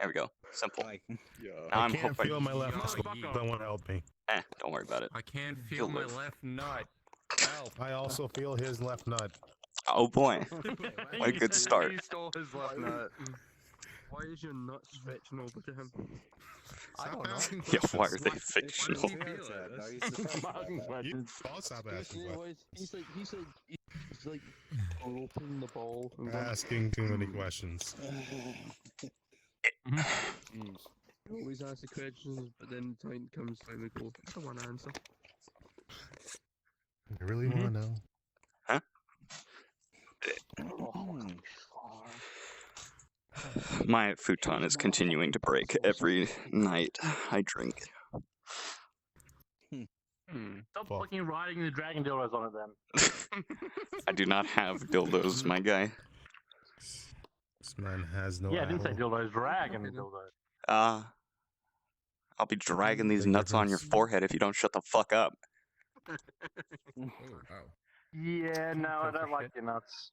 There we go. Simple. Yeah. Now I I'm can't hoping. feel my left Yo, nut. Don't want to help me. Don't worry about it. I can't feel my live. left nut. Help. I also feel his left nut. Oh boy. What a good start. He stole his left nut. Why is your nut stretching over to him? I don't know. asking Yeah, questions. why are they Why does fictional? he feel it? You all stop asking questions. He's like roping the ball. And Asking too many questions. You always ask the questions, but then the time comes time to go. I don't want to answer. You really want to know? My futon is continuing to break every night I drink. Stop Fuck. fucking riding the dragon dildos on it then. I do not have dildos, my guy. This man has no. Yeah, I didn't say apple. dildos, dragon dildos. I'll be dragging these Big nuts on your difference. forehead if you don't shut the fuck up. Yeah, no, I don't like your nuts.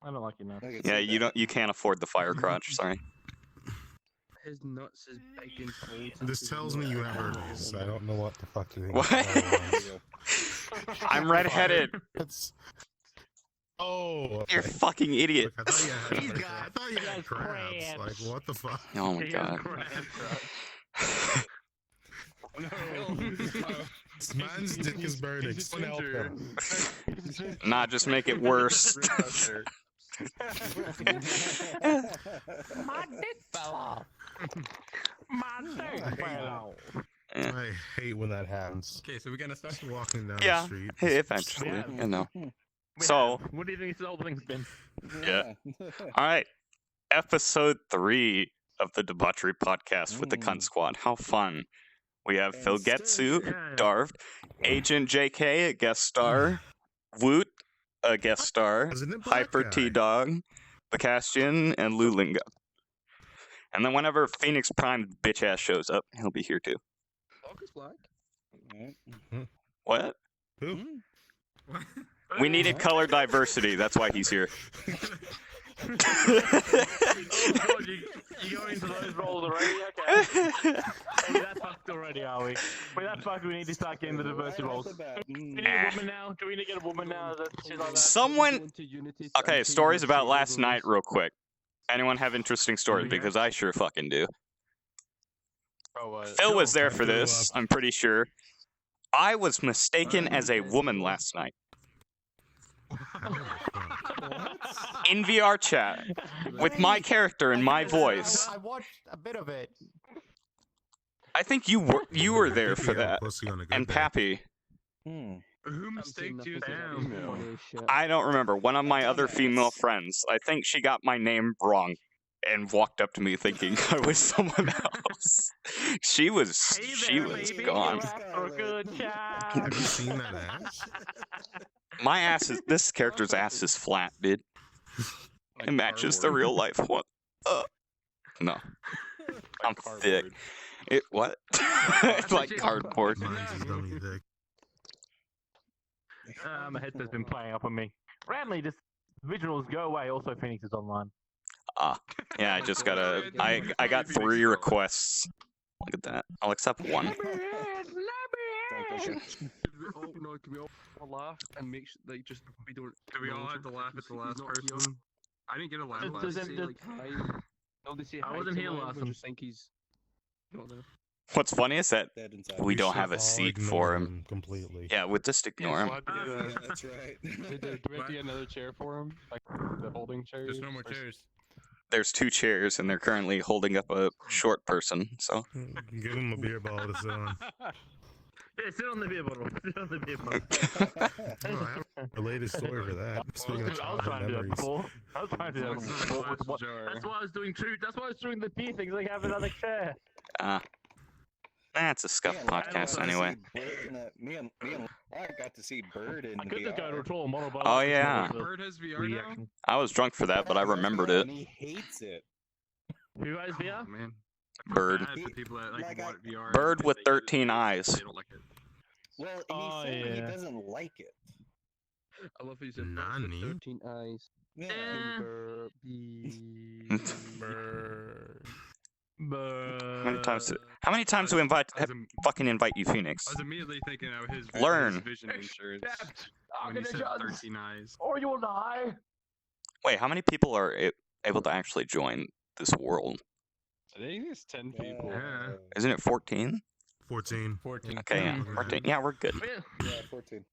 I don't like your nuts. Yeah, you can't afford the fire crotch, sorry. His nuts is big and cold. This tells me you have herpes. I don't know what the fuck you think. What? otherwise. I'm redheaded. It's... Oh, You're a fucking idiot. Look, I thought you had crabs. crabs. Like, what the fuck? Oh my He has god. crabs. This man's dick is burning. Someone help him. Nah, just make it worse. My dick fell off. My dick fell off. I hate when that happens. Okay, so we're gonna start. Walking down Yeah. the street. Hey, eventually, Yeah. you know. We So- have- what do you think this whole thing's been? Yeah. All right, episode 3 of the Debauchery Podcast with the Cunt Squad. How fun! We have Phil Getsu, Yeah. Darved, Agent JK, a guest star, Woot, a guest star, Isn't it black Hyper guy? T Dog, Bacastian, and Lulinga. And then whenever Phoenix Prime bitch ass shows up, he'll be here too. Dog is black. What? Who? We needed color diversity. That's why he's here. Oh god, you going into those roles already? Okay. We're that fucked already, are we? We're that fucked, we need to start getting the diversity roles. Do we need a woman now? Do we need to get a woman now? She's like that? Someone. Okay, stories about last night, real quick. Anyone have interesting stories? Because I sure fucking do. Phil was there for this, I'm pretty sure. I was mistaken as a woman last night. In VR chat. With my character and my voice. I watched a bit of it. I think you were there for that. Pussy on a good And day. Pappy. Who mistaked you? I don't remember. One of my other female friends. I think she got my name wrong and walked up to me thinking I was someone else. She was gone. Have you seen that ass? My ass is this character's ass is flat, dude. It matches the real life one. No. I'm thick. It what? It's like cardboard. Mine's is dummy dick. My headset's been playing up on me. Randomly, just visuals go away. Also, Phoenix is online. Yeah, I just I got 3 requests. Look at that. I'll accept 1. Can we all laugh and make sure, like, just we don't. Do we all have to laugh at the last person? I didn't get a laugh Does- last. does Say, it- like, hi. No, they say I hi wasn't to here someone, last we time. just think he's not there. What's funny is that we You don't should have a all seat ignore for him. completely. Yeah, we'll just ignore him. That's right. Do we have to get another chair for him? Like the holding chair? There's no more chairs. There's 2 chairs and they're currently holding up a short person, so Give him a beer ball to sit on. Yeah, sit on the beer bottle. Sit on the beer bottle. Oh, I have a related story for that. Speaking of I was trying to do that childhood before. I was trying to do that What's before. the with what- jar? That's why I was doing That's why I was doing the beer things. Like have another chair. it's a scuff podcast anyway. Me and I got to see Bird in I could just go to a VR. tall model. But Oh, yeah. Bird has VR now? Reaction. I was drunk for that, but I remembered it. And he hates it. Who guys VR? Oh, man. Bird. Bad for people that like want VR. Bird with They 13 use it, eyes. They don't like it. Well, Oh, he said he yeah. doesn't like it. I love how you said Nani? 13 eyes. Yeah. Eh. Timber, bee, Bird. How many times do we fucking invite you, Phoenix? I was immediately thinking of his Learn. his vision insurance when he said 13 eyes. Or you will die. Wait, how many people are able to actually join this world? I think it's 10 people. Yeah. Isn't it 14? 14. 14. Okay, yeah, 14. Yeah, we're good. Yeah, 14.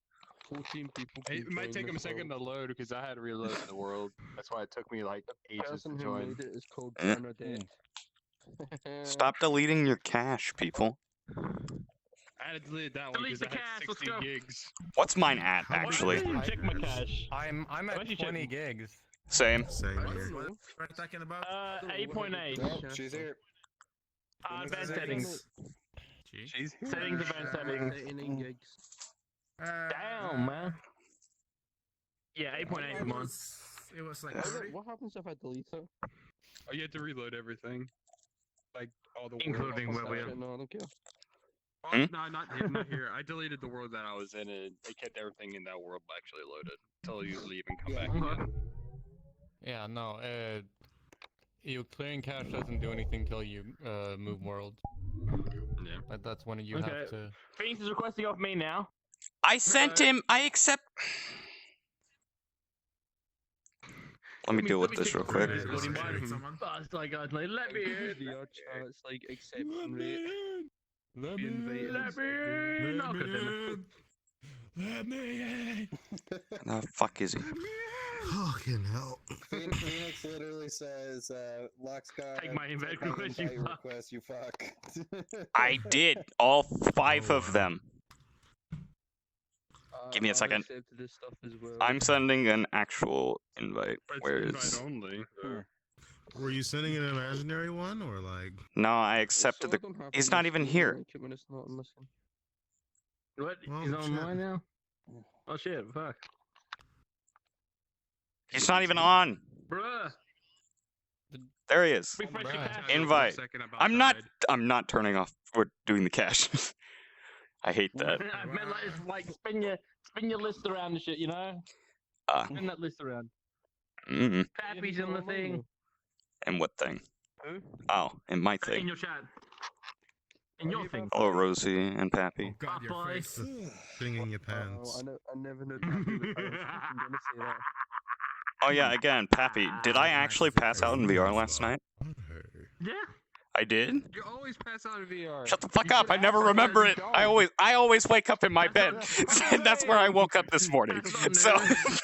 14 people. It might take him a second to load because I had to reload the world. That's why it took me like The ages person to who join. made it is called Eh. Bernadette. Stop deleting your cache, people. I had to delete that one Delete because the I had cache, let's 60 go. gigs. What's mine at, How much actually? is it? Check my cache. I'm Why at don't you check 20 me? gigs. Same. Same here. What are we talking about? 8.8. Nope, she's here. Advanced settings. She's here. Settings, advanced settings. 89 gigs. Damn, man. Yeah, 8.8 for mine. It was like Yes. 30. What happens if I delete it? Oh, you had to reload everything. Like, all the world. Including where we Okay, are. no, I don't care. Oh, Hmm? no, not here, not here. I deleted the world that I was in, and it kept everything in that world actually loaded until you leave and come back again. Yeah, no. You clearing cache doesn't do anything till you move world. Yeah. But that's when you Okay. have to. Phoenix is requesting off me now. I sent him. I accept. Let me deal with this real quick. Alright, let's Everybody create might- someone. It's like, let me in. The odd chance, like, exception rate. Let Be invited. Let me in. No, God damn it. Let me in. The fuck is he? Fucking hell. Phoenix literally says, Lockscarr. Take my invite request, you fuck. request, you fuck. I did all 5 of them. Give me a I've second. accepted this stuff as well. I'm sending an actual invite. But it's Where invite is? only. Were you sending an imaginary one or like? No, I accepted the. He's not even here. When it's not missing. What? Oh, He's shit. online now? Oh shit, fuck. He's not even on. Bruh. There he is. Refresh your Right. cache. Invite. I'm not. Died. I'm not turning off. We're doing the cache. I hate that. I meant like, it's like spin your list around and shit, you know? Spin that list around. Mm. Pappy's in the thing. And what thing? Who? Oh, and my In thing. your chat. In your thing. Hello, Rosie and Oh Pappy. god, your Bye-bye. face. The thing in your Oh, pants. I never knew Pappy was I'm gonna say that. Oh yeah, again, Pappy. Did I actually pass out in VR last night? Yeah. I did. You always pass out of VR. Shut the fuck You up! I should never ask him remember where it. he's I always wake up in my bed. That's And that's where I woke up this morning. That's not So news.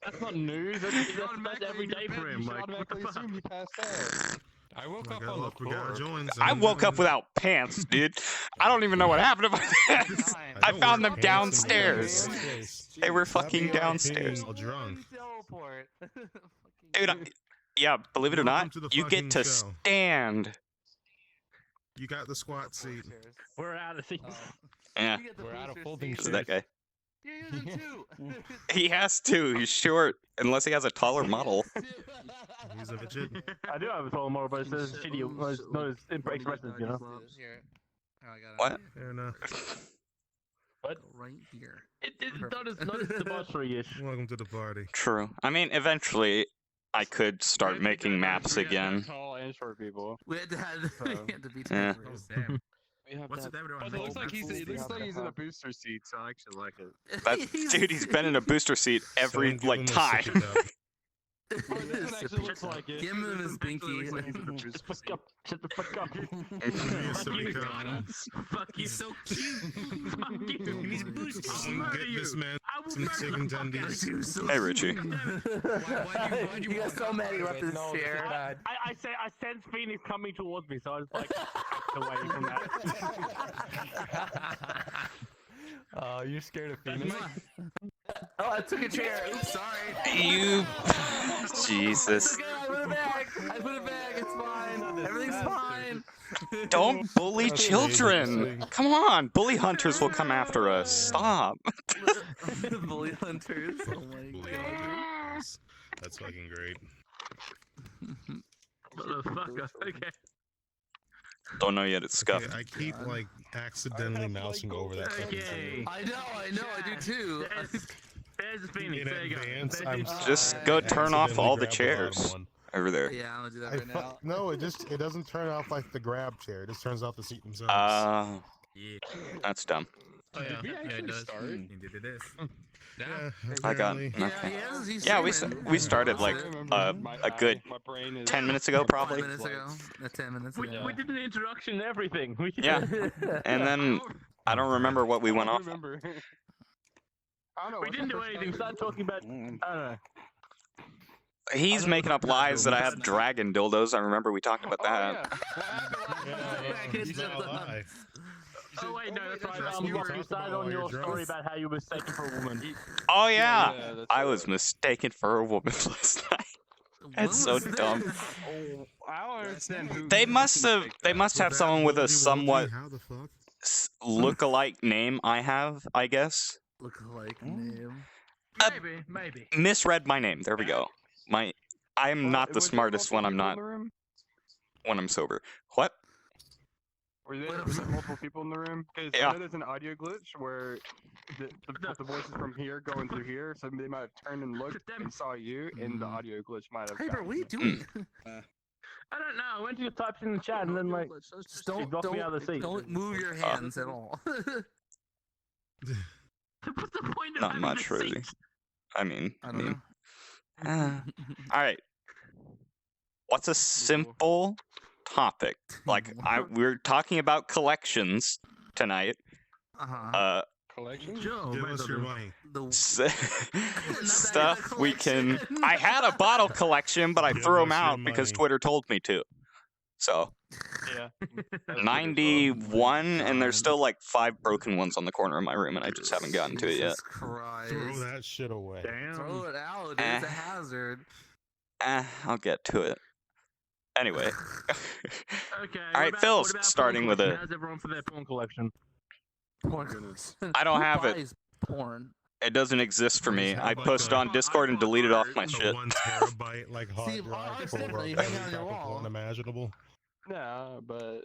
That's not news. That's every day for him. Like, what the fuck? assume you passed out. I woke I up got, on the look, we got floor. joins. I woke up without pants, dude. I don't even know what happened to my pants. I found them downstairs. They were fucking downstairs. All drunk. Dude, yeah, believe it or Welcome not, to the you get fucking to show. stand. You got the squat seat. We're out of seats. Yeah, We're out of folding this is that chairs. guy. He has to. He's short, unless he has a taller model. He's a legit. I do have a tall model, but it says shitty. It's not as expressive, you know? Here. Oh, I got it. What? Fair enough. What? Right here. It's not as debauchery-ish. Welcome to the party. True. I mean, eventually, I could start making maps We had to have again. Tall and short people. We had to have So- we had to be Yeah. Oh, damn. We have What's that. with everyone? But it looks making like he's maps? it looks like he's in a booster seat, so I actually like it. That, dude, he's been in a booster seat every Someone give like him a time. sippy cup. This one actually looks like it. Give him his binky. Shut the fuck up. Shut the fuck up. Give me a Fuck sippy you. cup. Fuck you. He's so cute. Fuck you. He's boosted. I'll murder Get you. this man I will some murder chicken the fuck out of tendies. you. Hey, Richie. Why'd you got so mad he left his chair. I sense Phoenix coming towards me, so I was like away from that. Oh, you're scared of Phoenix? Oh, I took a chair. Oops, sorry. You. Jesus. It's okay, I put it back. I put it back. It's fine. Everything's fine. Don't bully That's children. amazing. Come on. Bully hunters will come after us. Stop. Bully hunters. Oh my Bully god. hunters. That's fucking great. Motherfucker. Okay. Don't know yet. It's scuffed. Okay, I keep like accidentally mousing over that fucking Okay. thing. I know, I do too. There's Phoenix. In There you go. advance, There's I'm his- Just go turn off all the accidentally grabbed chairs. bottom one. over there. Yeah, I'm gonna do that I right now. no, it doesn't turn off like the grab chair. It just turns off the seat themselves. Yeah. That's dumb. Oh yeah. Did we Yeah, it actually does. start? Indeed it is. yeah, I got. apparently. Yeah, Okay. he's Yeah, streaming. we started like a good My brain is 10 minutes ago, 5 probably. minutes ago. 10 minutes We, ago. we did an introduction and everything. We did Yeah. And then I don't remember what we went off. remember. I don't know. We what's didn't the do first anything. time Started talking about. Mm. I don't know. He's making up lies that I have dragon dildos. I remember we talked about Oh, that. It's not a lie. Oh wait, no, that's that's right. right. You Talk started about on your your story drugs. about how you were mistaken for a woman. Oh yeah, that's I right. was mistaken for a woman last night. When That's so was dumb. this? Oh, I don't understand who. They must have. They must have With that someone with a Woogie somewhat Woogie, how the fuck? look-alike name. I have, I guess. Look-alike name. Maybe. Misread my name. There we go. I am not the smartest when I'm not when I'm sober. What? Were there multiple people in the room? Because Yeah. I know there's an audio glitch where the voices from here go into here, so they might have turned and looked and saw you, and the audio glitch might have. Hey, bro, gotten what are you you. doing? I don't know. I went to your types in the chat and then like. Just got me out of the seat. don't move your hands at all. What's the point of Not having much, the Rosie. seat? I mean, I don't know. all right. What's a simple topic? Like we're talking about collections tonight. Uh-huh. Collection? Joe, Give us your money. Stuff we can. I had a bottle collection, but I Give threw them us your out because money. Twitter told me to. So Yeah. 91, and there's God. still like 5 broken ones on the corner of my room, and I just haven't gotten to it yet. Jesus Christ. Throw that shit away. Throw it out. It's a hazard. I'll get to it. Anyway. Okay. All right, Phil's what about starting porn with collection? a. How's everyone for their porn collection? Porn. I don't Who have it. buys Porn. It doesn't exist for me. Just I have, like, posted a- on Discord and deleted off my A shit. 1 terabyte like hard See, drive full of you every hang it on your type of wall. porn imaginable. No, but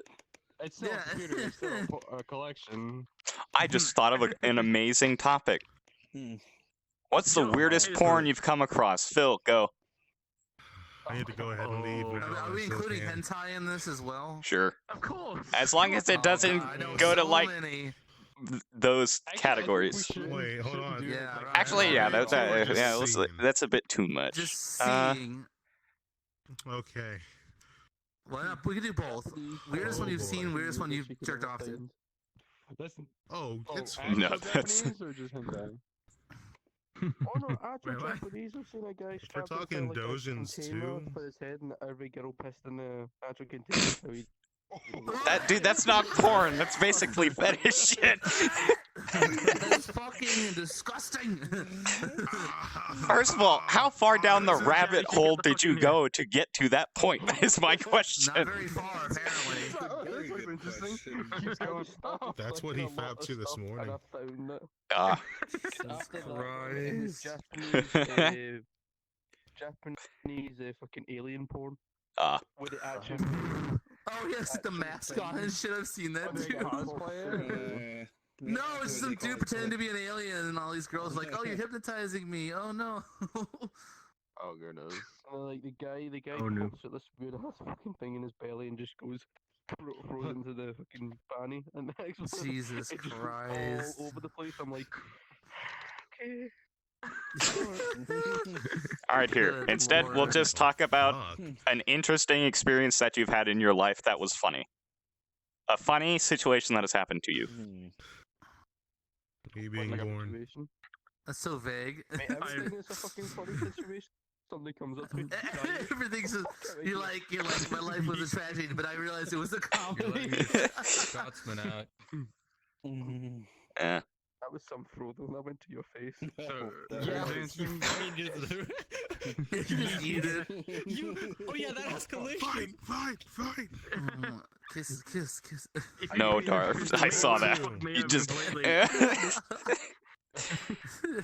it's still Yeah. a computer. It's still a collection. I just thought of an amazing topic. What's the Joe, weirdest wait a porn minute. you've come across? Phil, go. I need to go ahead and leave. Oh. now, Are I we still including can. hentai in this as well? Sure. Of course. As long as it Oh, doesn't God, I know go to so like many. those Actually, I think we categories. should- Wait, hold shouldn't on. do Yeah, this, like, right. Actually, yeah, that's Just yeah, seeing. that's a bit too much. Just Uh, seeing. Okay. Why not? We can do both. Weirdest one Oh, you've boy. seen, weirdest one you've jerked off to. Listen, Oh, it's actual No, that's- Japanese or just hentai? Oh no, actual Wait, what? Japanese. I've seen a guy strapped talking into, like, a dojins, container too. with his head, and every girl pissed in the actual container. So he That's not porn. That's basically fetish shit. That's fucking disgusting. First of all, how far down the rabbit hole did you go to get to that point? Is my Not question. very far, apparently. Oh, that's what's interesting. Keeps going. Oh, That's what he found to this morning. And I found it. Ah, Jesus After that, it was Christ. Japanese fucking alien porn ah. with the action. Oh, yes, the mask on and shit. I've seen that too. Uh, No, it's just some dude pretending to be an alien, and all these girls are like, "Oh, you're hypnotizing me." Oh no. Oh, goodness. Like the guy Oh, no. pops at this weird ass fucking thing in his belly and just goes throws into the fucking fanny and the next one, Jesus it just goes Christ. all over the place. I'm like, okay. All right, here. Good Instead, we'll lord. just talk about Fuck. an interesting experience that you've had in your life that was funny. A funny situation that has happened to you. Me being Like a born. situation. That's so vague. Mate, everything is a fucking funny situation. Something comes up to me. Everything's just, you're like, my life was a tragedy, but I realized it was a You're comedy. letting Scotsman out. Yeah. That was some Frodo that went to your face. So, Yeah. You just eat it. Oh yeah, that escalation. Fight! Kiss. No, Darth. I saw that. You just.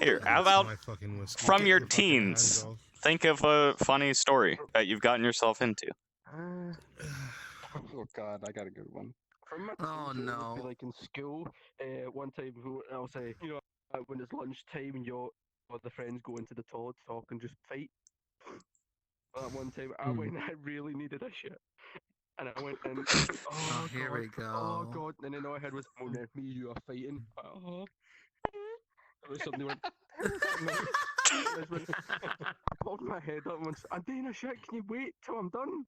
Here, how about My fucking whiskey. from your Get fucking teens. hands off. think of a funny story that you've gotten yourself into? Oh god, I got a good one. From my Oh, teens, it would no. be like in school, one time I'll say, when it's lunchtime and the friends go into the toilet to talk and just fight. That one time I went, I really needed a shit. And I went and Oh, here God, we go. Oh god! And then all I heard was, "Oh, no, me, you are fighting." Oh. It was something went. I just went, hold my head up and went, "I'm doing a shit. Can you wait till I'm done?"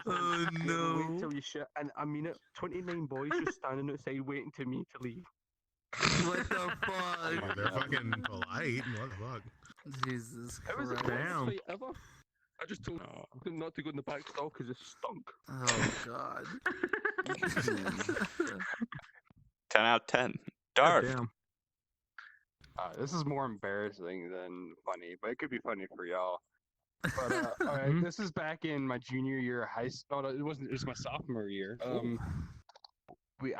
Oh, Wait no. till you shit. And I mean it. 29 boys just standing outside waiting to me to leave. What the Dude, fuck? they're fucking polite. What the fuck? Jesus It was the Christ. worst fight ever. I just told them not to go in the back stall because it stunk. Oh, God. 10 out of 10. Dark. Damn. This is more embarrassing than funny, but it could be funny for y'all. But all right, this is back in my junior year of high school. No, it wasn't. It was my sophomore year. I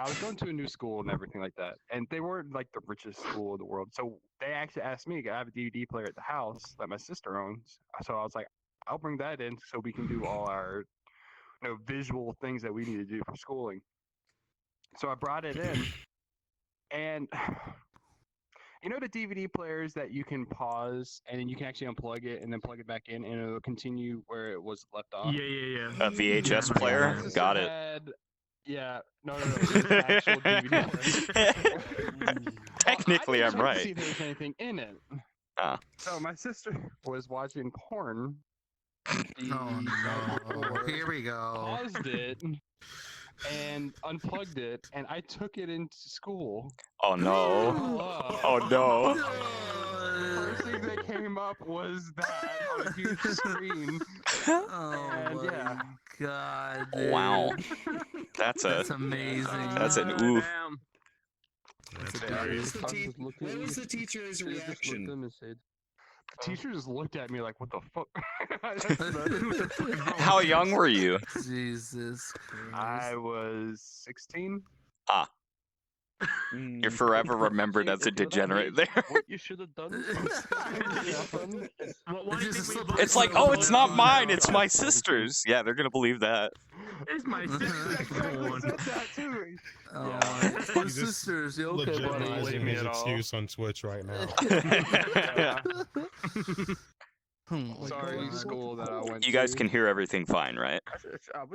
was going to a new school and everything like that, and they weren't like the richest school in the world. So they actually asked me. I have a DVD player at the house that my sister owns. So I was like, I'll bring that in so we can do all our, visual things that we need to do for schooling. So I brought it in, and the DVD players that you can pause and then you can actually unplug it and then plug it back in and it'll continue where it was left off. Yeah. A VHS player? Got it. Yeah, no. It was an actual DVD player. Technically, I'm I right. didn't see if there was anything in it. Ah. So my sister was watching porn. Oh, no. Here we go. Paused it and unplugged it, and I took it into school. Oh no. Oh no. First thing that came up was that on a huge screen. Oh, And, my yeah. God, dude. Wow. That's amazing. That's an oof. Damn. That's a hilarious. What was the teacher's reaction? The teacher just looked at me like, "What the fuck?" How young were you? Jesus Christ. I was 16. You're forever remembered as a degenerate there. What you should have done? Why do you think we It's like, oh, it's not mine, it's my sister's. Yeah, they're gonna believe that. It's my sister's porn. that too. Oh, Yeah. my He's just sisters. You okay, buddy? Legitimizing his at all. excuse on Twitch right now. Sorry, school that I went You guys to. can hear everything fine, right?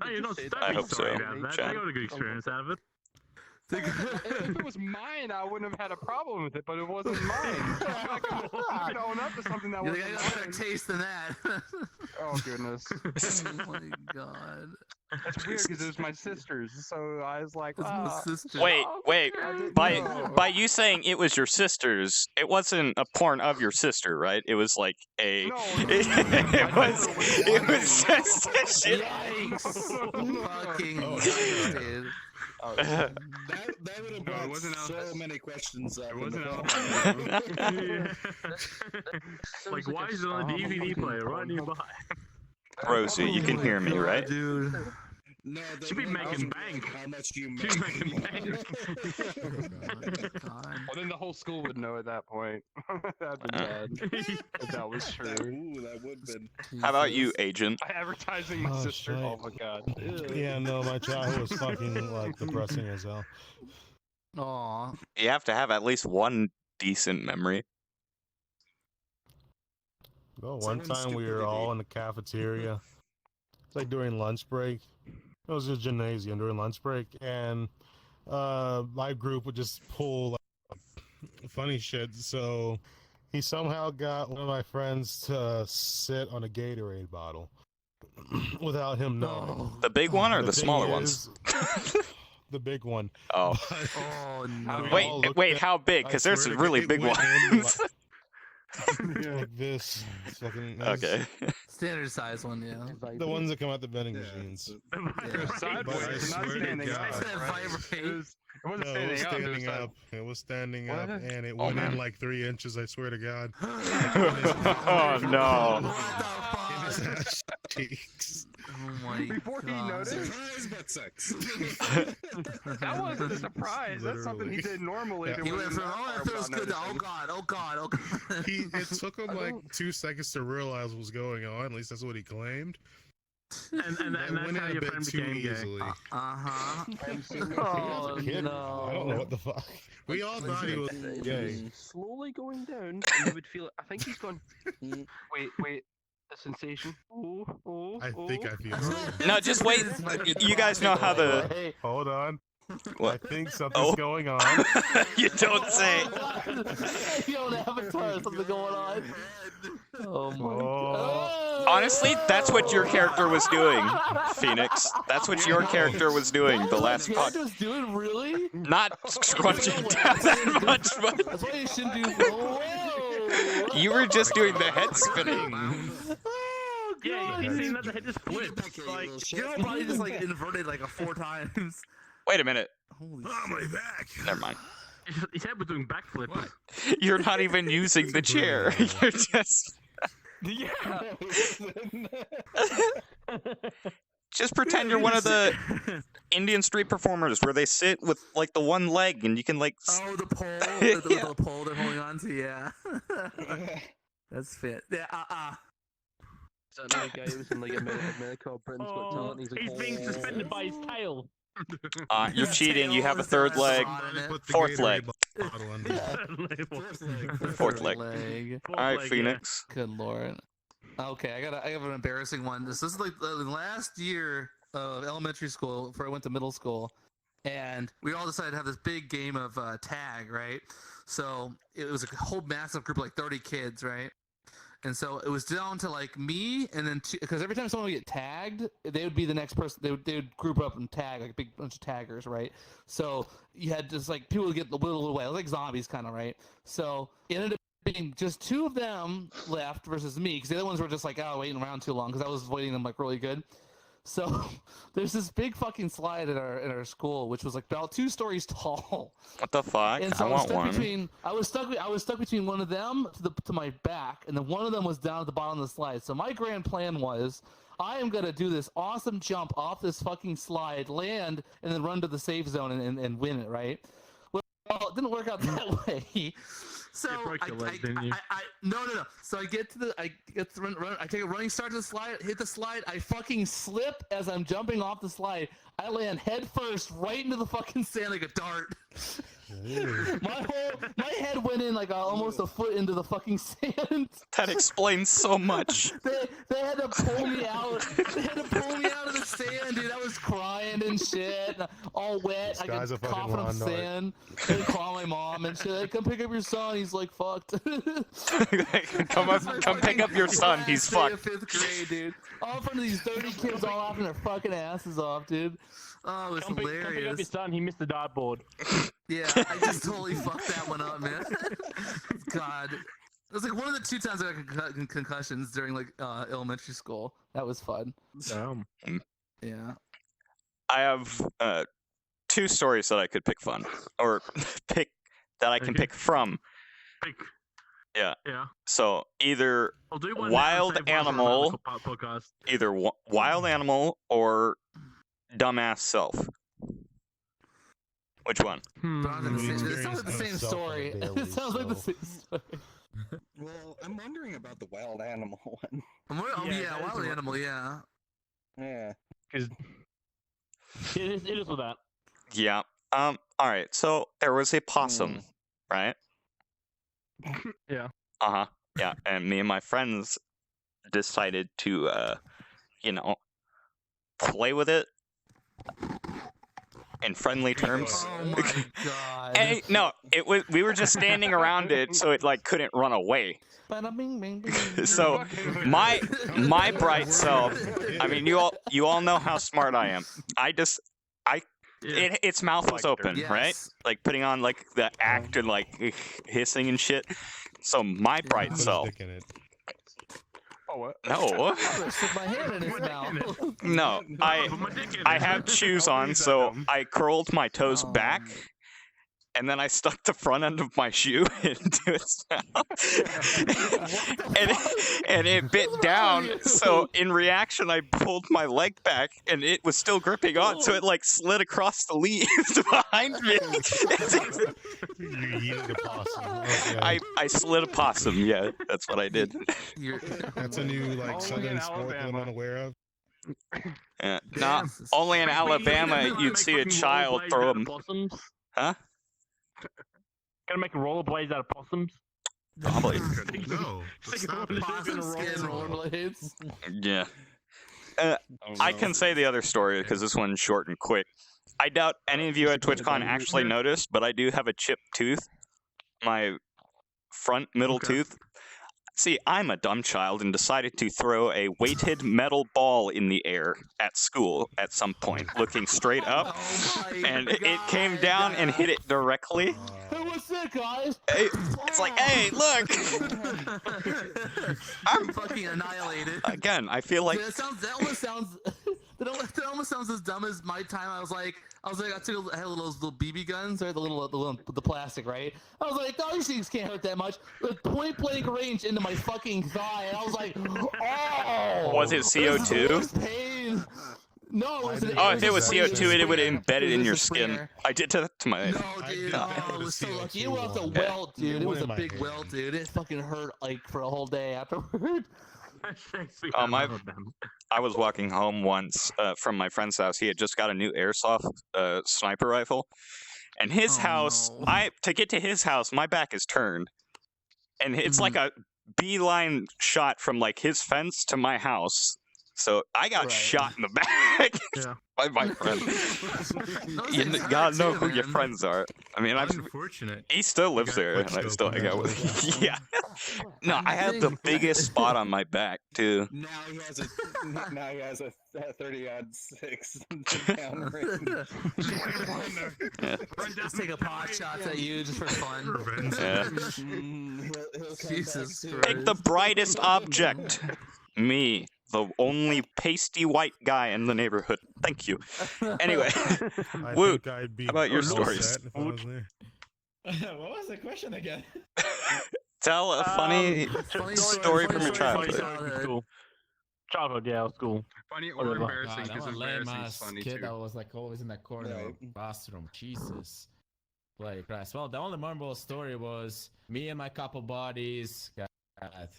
Hey, you're not I hope so. about that. Chat. I got a good experience out of it. If it was mine, I wouldn't have had a problem with it, but it wasn't mine. I could own up to something that You wasn't got a better mine. taste than that. Oh goodness, Oh my God. that's weird because it was my sister's. So I was like, It's my sister. Wait. I didn't By know. by you saying it was your sister's, it wasn't a porn of your sister, right? It was like a. No, It was just a shit. Fucking Oh, yikes, dude. That would have No, it brought wasn't so Alpha. many questions up. It in wasn't the Alpha. Like, why is it on a DVD player right nearby? Rosie, you can hear me, right? Dude. No, they Should be won't making ask bank. How much do you Should make? be making bank. God. Well, then the whole school would know at that point. That'd be bad if that was true. Ooh, that would have been. How about you, agent? Advertising my Oh, sister. shit. Oh my god. Yeah, no, my childhood was fucking like depressing as hell. Aw. You have to have at least one decent memory. Well, one Someone's time we were stupidity. all in the cafeteria. It's like during lunch break. It was a gymnasium during lunch break, and my group would just pull like, funny shit. So he somehow got one of my friends to sit on a Gatorade bottle without him knowing. Oh. The big one or the thing smaller ones? is- The big one. Oh. But Oh, we no. Wait, all looked wait, at- how big? I Because there's swear some to really God, big it went in ones. like this. Fucking, that's Okay. Standard size one, yeah. The ones that come out the vending Yeah, machines. Sideways, But I not swear to standing God. up. I said right? vibrate. It wasn't No, it was standing up. It was standing up. It was standing What? up, and it Oh, went man. in like 3 inches. I swear to God. Oh no. In his What the fuck? ass cheeks. Oh my Before he God. noticed. Surprise butt sex. That wasn't a surprise. That's something he Literally. did normally. Yeah. If it He went wasn't from, that oh, far that feels without good, to, oh noticing. God, oh God, oh God. It took him I like don't- 2 seconds to realize what was going on. At least that's what he claimed. And That that's went how in a your bit friend too became gay. easily. Uh-huh. Oh, kid, I don't know what the fuck. We all thought he was gay. Slowly going down, and you would feel it. I think he's gone. Wait. A sensation. I think I feel it. No, just wait. You guys know how the. Hey, hold on. What? I think something's going on. You don't say. You don't have a time. Something going on. Oh my god. Honestly, that's what your character was doing, Phoenix. That's what your character was doing the last What pod. was doing really? Not scrunching down that much, but That's why you shouldn't do. Whoa. you were just doing the head spinning. Oh, Yeah, God. you seen that the head just flips. Like, Your body just like inverted like 4 times. Wait a minute. Holy my back. Never mind. his head was doing backflips. You're not even using the chair. You're just. Yeah. Just pretend you're one of the Indian street performers where they sit with like the one leg and you can like. Oh, the pole, Yeah. the pole they're holding on to, yeah. That's fit. Yeah, Is that another guy who was in like America or Britain's Got Talent? He's like, He's being suspended by his tail. You're cheating. You have a third leg. Fourth leg. Fourth leg. All right, Phoenix. Good lord. Okay, I have an embarrassing one. This is like the last year of elementary school before I went to middle school, and we all decided to have this big game of tag, right? So it was a whole massive group of like 30 kids, right? And so it was down to like me and then because every time someone would get tagged, they would be the next person. They would group up and tag like a big bunch of taggers, right? So you had just like people would get the little away, like zombies, kind of, right? So it ended up being just 2 of them left versus me because the other ones were just like waiting around too long because I was avoiding them like really good. So there's this big fucking slide in our school, which was like about 2 stories tall. What the fuck? And so I want one. I was stuck between one of them to my back, and then one of them was down at the bottom of the slide. So my grand plan was, I am gonna do this awesome jump off this fucking slide, land, and then run to the safe zone and win it, right? Well, it didn't work out that way. So no. So I get to run. I take a running start to the slide, hit the slide. I fucking slip as I'm jumping off the slide. I land head first right into the fucking sand like a dart. My head went in like almost a foot into the fucking sand. That explains so much. They had to pull me out. They had to pull me out of the sand, dude. I was crying and shit, all wet. I got coughing up sand. I had to call my mom and shit. Like, come pick up your son. He's like fucked. Come pick up your son. He's fucked. 5th grade, dude. All in front of these 30 kids, all laughing their fucking asses off, dude. Oh, it was hilarious. Come pick up your son. He missed the dartboard. Yeah, I just totally fucked that one up, man. God. It was like one of the 2 times I got concussions during like elementary school. That was fun. Yeah. I have 2 stories that I could pick fun or pick that I can pick from. Yeah. So either wild animal, wild animal or dumbass self. Which one? It sounds like the same story. It sounds like the same story. Well, I'm wondering about the wild animal one. Wild animal, yeah. Yeah. Because it is with that. Yeah. All right. So there was a possum, right? Yeah. Yeah. And me and my friends decided to, play with it in friendly terms. Oh my god. And no, we were just standing around it so it like couldn't run away. So my bright self, I mean you all know how smart I am. Its mouth was open, right? Like putting on like the act and like hissing and shit. So my bright self. Oh, what? No. Stick my hand in his mouth. No, I have shoes on, so I curled my toes back, and then I stuck the front end of my shoe into its mouth, and it bit down. So in reaction, I pulled my leg back, and it was still gripping on, so it like slid across the leaves behind me. You yeeted a possum. Okay. I slid a possum. Yeah, that's what I did. That's a new like southern sport that I'm unaware of. Yeah. Nah, only in Alabama you'd see a child throw them. Huh? Gonna make rollerblades out of possums? Probably. No. Stop it. Possum skin rollerblades. Yeah. Oh, I no. can say the other story because this one's short and quick. I doubt any of you at TwitchCon actually noticed, but I do have a chipped tooth. My front middle tooth. See, I'm a dumb child and decided to throw a weighted metal ball in the air at school at some point, looking straight up, and it came down and hit it directly. Hey, what's that, guys? It's like, hey, look! I'm fucking annihilated. Again, I feel like... Dude, that almost sounds... That almost sounds as dumb as my time. I had little BB guns, right? The plastic, right? I was like, oh, these things can't hurt that much. With point blank range into my fucking thigh, and I was like, oh. Was it CO2? Pain. No, it was if it was CO2, it would have embedded in your skin. I did that to my... No, dude. Oh, it was so lucky. It was a welt, dude. It was a big welt, dude. It fucking hurt like for a whole day afterward. I was walking home once from my friend's house. He had just got a new airsoft sniper rifle, and his house. To get to his house, my back is turned, and it's like a beeline shot from like his fence to my house. So I got shot in the back by my friend. You gotta know who your friends are. I mean, unfortunate. He still lives there, and I still hang out with him. Yeah. No, I had the biggest spot on my back too. Now he has a 30-06 down range. Just take a pot shot at you just for fun. Yeah. He'll Jesus Christ. Pick the brightest object. Me, the only pasty white guy in the neighborhood. Thank you. Anyway, Woot, how about your stories? What was the question again? Tell a funny story from your childhood. Childhood, yeah, it was cool. Funny or embarrassing? God, Because I'm a embarrassing lame is ass funny kid too. that was like always in the corner of the bathroom. Jesus. Like Christ. Well, the only memorable story was me and my couple buddies got,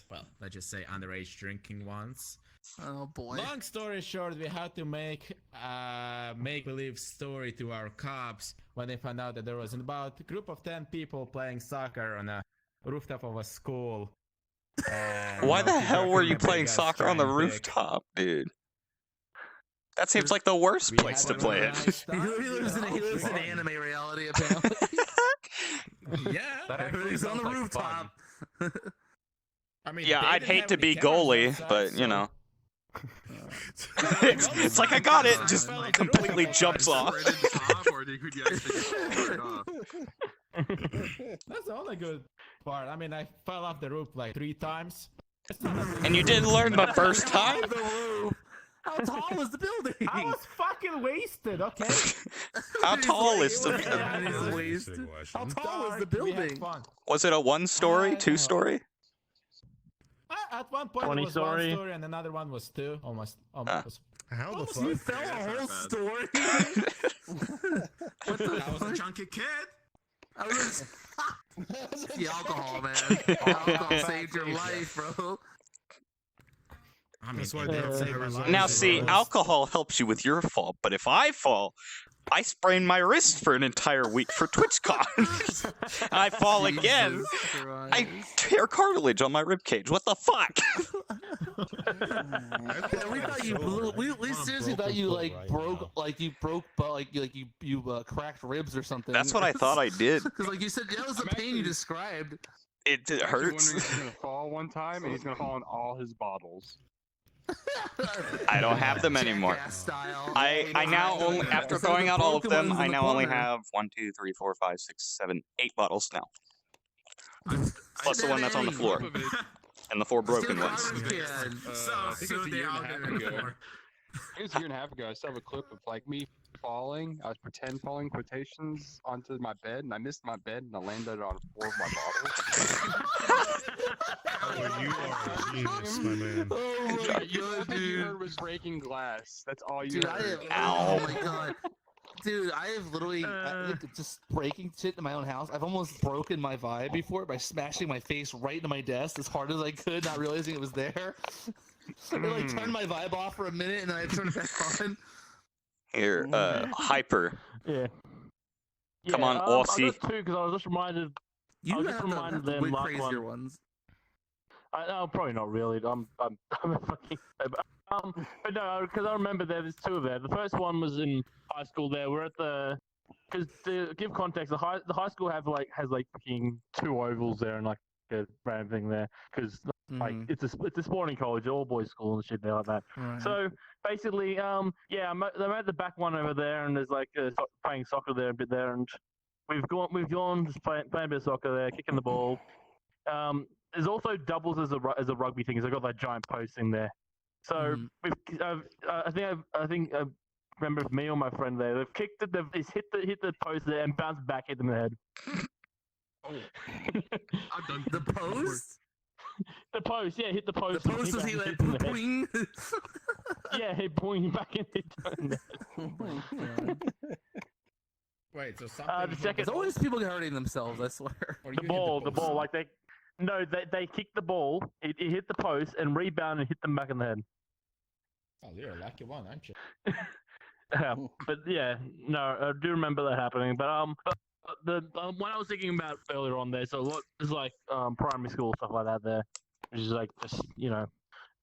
well, let's just say underage drinking once. Oh boy. Long story short, we had to make a make-believe story to our cops when they found out that there was about a group of 10 people playing soccer on a rooftop of a school. Why the hell were you playing soccer on the rooftop, dude? That seems like the worst place to play it. He lives in anime reality, apparently. Yeah, he's on the rooftop. I mean, Yeah, I'd hate to be goalie, but you know. It's like I got it, just completely jumps off. That's the only good part. I mean, I fell off the roof like 3 times. And you didn't learn the first time? How tall was the building? I was fucking wasted, okay? How tall is the How tall was the building? Was it a 1-story, 2-story? At one point it was 1 story and another one was 2. Almost. How the fuck? You fell a whole story? What the That was a chunky kid. I was the alcohol, man. Alcohol saved your life, bro. I mean, That's why they have Now see, alcohol helps you with your fall, but if I fall, I sprain my wrist for an entire week for TwitchCon. I fall again, I tear cartilage on my ribcage. What the fuck? We thought you blew. We seriously thought you broke, you cracked ribs or something. That's what I thought I did. Because like you said, that was the pain you described. It hurts. He's gonna fall one time, and he's gonna fall in all his bottles. I don't have them anymore. I now only, after throwing out all of them, I now only have 1, 2, 3, 4, 5, 6, 7, 8 bottles now. Plus the one that's on the floor. And the 4 broken ones. It was a year and a half ago. I still have a clip of like me falling. I was pretend falling quotations onto my bed, and I missed my bed, and I landed on 4 of my bottles. Oh, you are a genius, my man. Oh my god, You dude. heard was breaking glass. That's all you Dude, heard. oh my god. Dude, I have literally just breaking shit in my own house. I've almost broken my vibe before by smashing my face right into my desk as hard as I could, not realizing it was there. It like turned my vibe off for a minute, and then I turned it back on. Here, Hyper. Yeah. Come on, I Aussie. got two because I was just reminded. I was just reminded the them way last crazier one. ones. No, probably not really. I'm a fucking. But no, because I remember there's two of there. The first one was in high school. There, we're at the. Because to give context, the high school has like fucking two ovals there and like a random thing there. Because like it's a sporting college, all boys school and shit there like that. Right. So basically, I'm at the back one over there, and there's like playing soccer there a bit there, and we've gone just playing a bit of soccer there, kicking the ball. There's also doubles as a rugby thing, because I got that giant post in there. So I think I remember me or my friend there. They've kicked it. They've hit the post there and bounced back, hit them in the head. I've done The post? The post, yeah, hit the post. The post was he like boing? Yeah, he boing back in the head. Wait, so something. second- It's always people hurting themselves, I swear. Or The you hit ball, post. like they kicked the ball. It hit the post and rebounded and hit them back in the head. Oh, you're a lucky one, aren't you? But yeah, no, I do remember that happening. But the one I was thinking about earlier on there, so what is like primary school stuff like that there, which is like just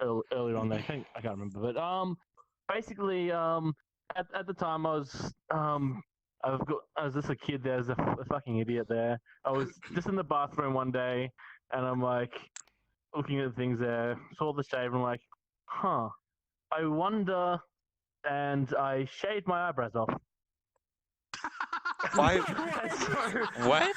earlier on there. I can't remember, but basically at the time I was just a kid there, I was a fucking idiot there. I was just in the bathroom one day, and I'm like looking at things there, saw the shave, and I'm like, huh, I wonder, and I shaved my eyebrows off. Why? What?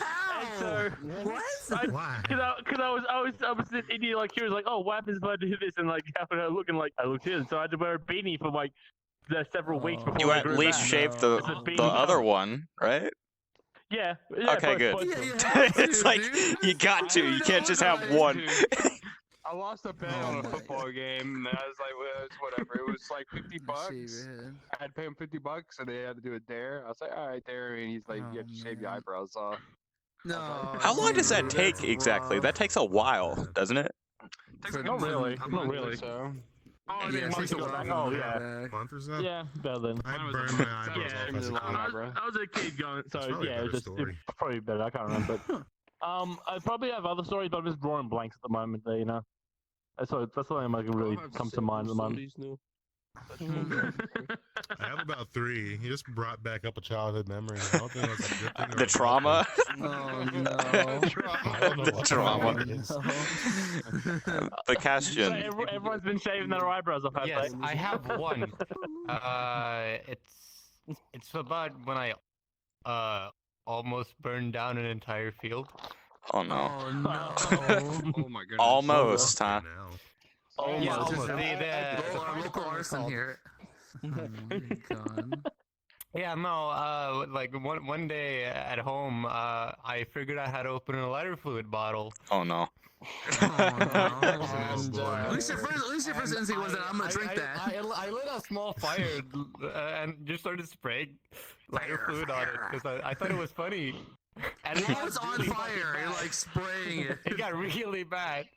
Why? Because I was this idiot like he was like, oh, what happens if I do this? And like how would I look? And like I looked here, so I had to wear a beanie for like several weeks before You I at grew least back. shaved It's a beanie. the other one, right? Yeah. Okay, good. It's like you got to. You can't just have one. I lost a bet on a football game, and I was like, well, it's whatever. It was like $50. I had to pay him $50, and they had to do a dare. I was like, all right, dare, and he's like, you have to shave your eyebrows off. No. How long does that take exactly? That takes a while, doesn't it? Not really. A Not month or really. So. Oh, Yeah, yeah, takes a while. Oh, yeah. Month or so? Yeah, better than. I Mine was burned a- my eyebrows yeah, off as a long kid. eyebrow. I was a kid going, so It's probably a yeah, it was better just story. probably better. I can't remember, but I probably have other stories, but I'm just drawing blanks at the moment. There, that's something that really comes to mind at the moment. I have about 3. You just brought back up a childhood memory. I don't think that's a good thing or a The bad trauma. Oh no. I don't know what Trauma. that is. The So question. everyone's been shaving their eyebrows off. Yes, I have one. It's about when I almost burned down an entire field. Oh no. Oh no. Oh my goodness. Almost, huh? Now. Yeah, Almost. almost. Our local arson here. Oh my god. Yeah, no, like one day at home, I figured out how to open a lighter fluid bottle. Oh no. And, at least your first instinct was that I'm gonna drink that. I lit a small fire and just started spraying lighter fluid on it because I thought it was funny. And While it's on fire, you're like spraying it. It got really bad.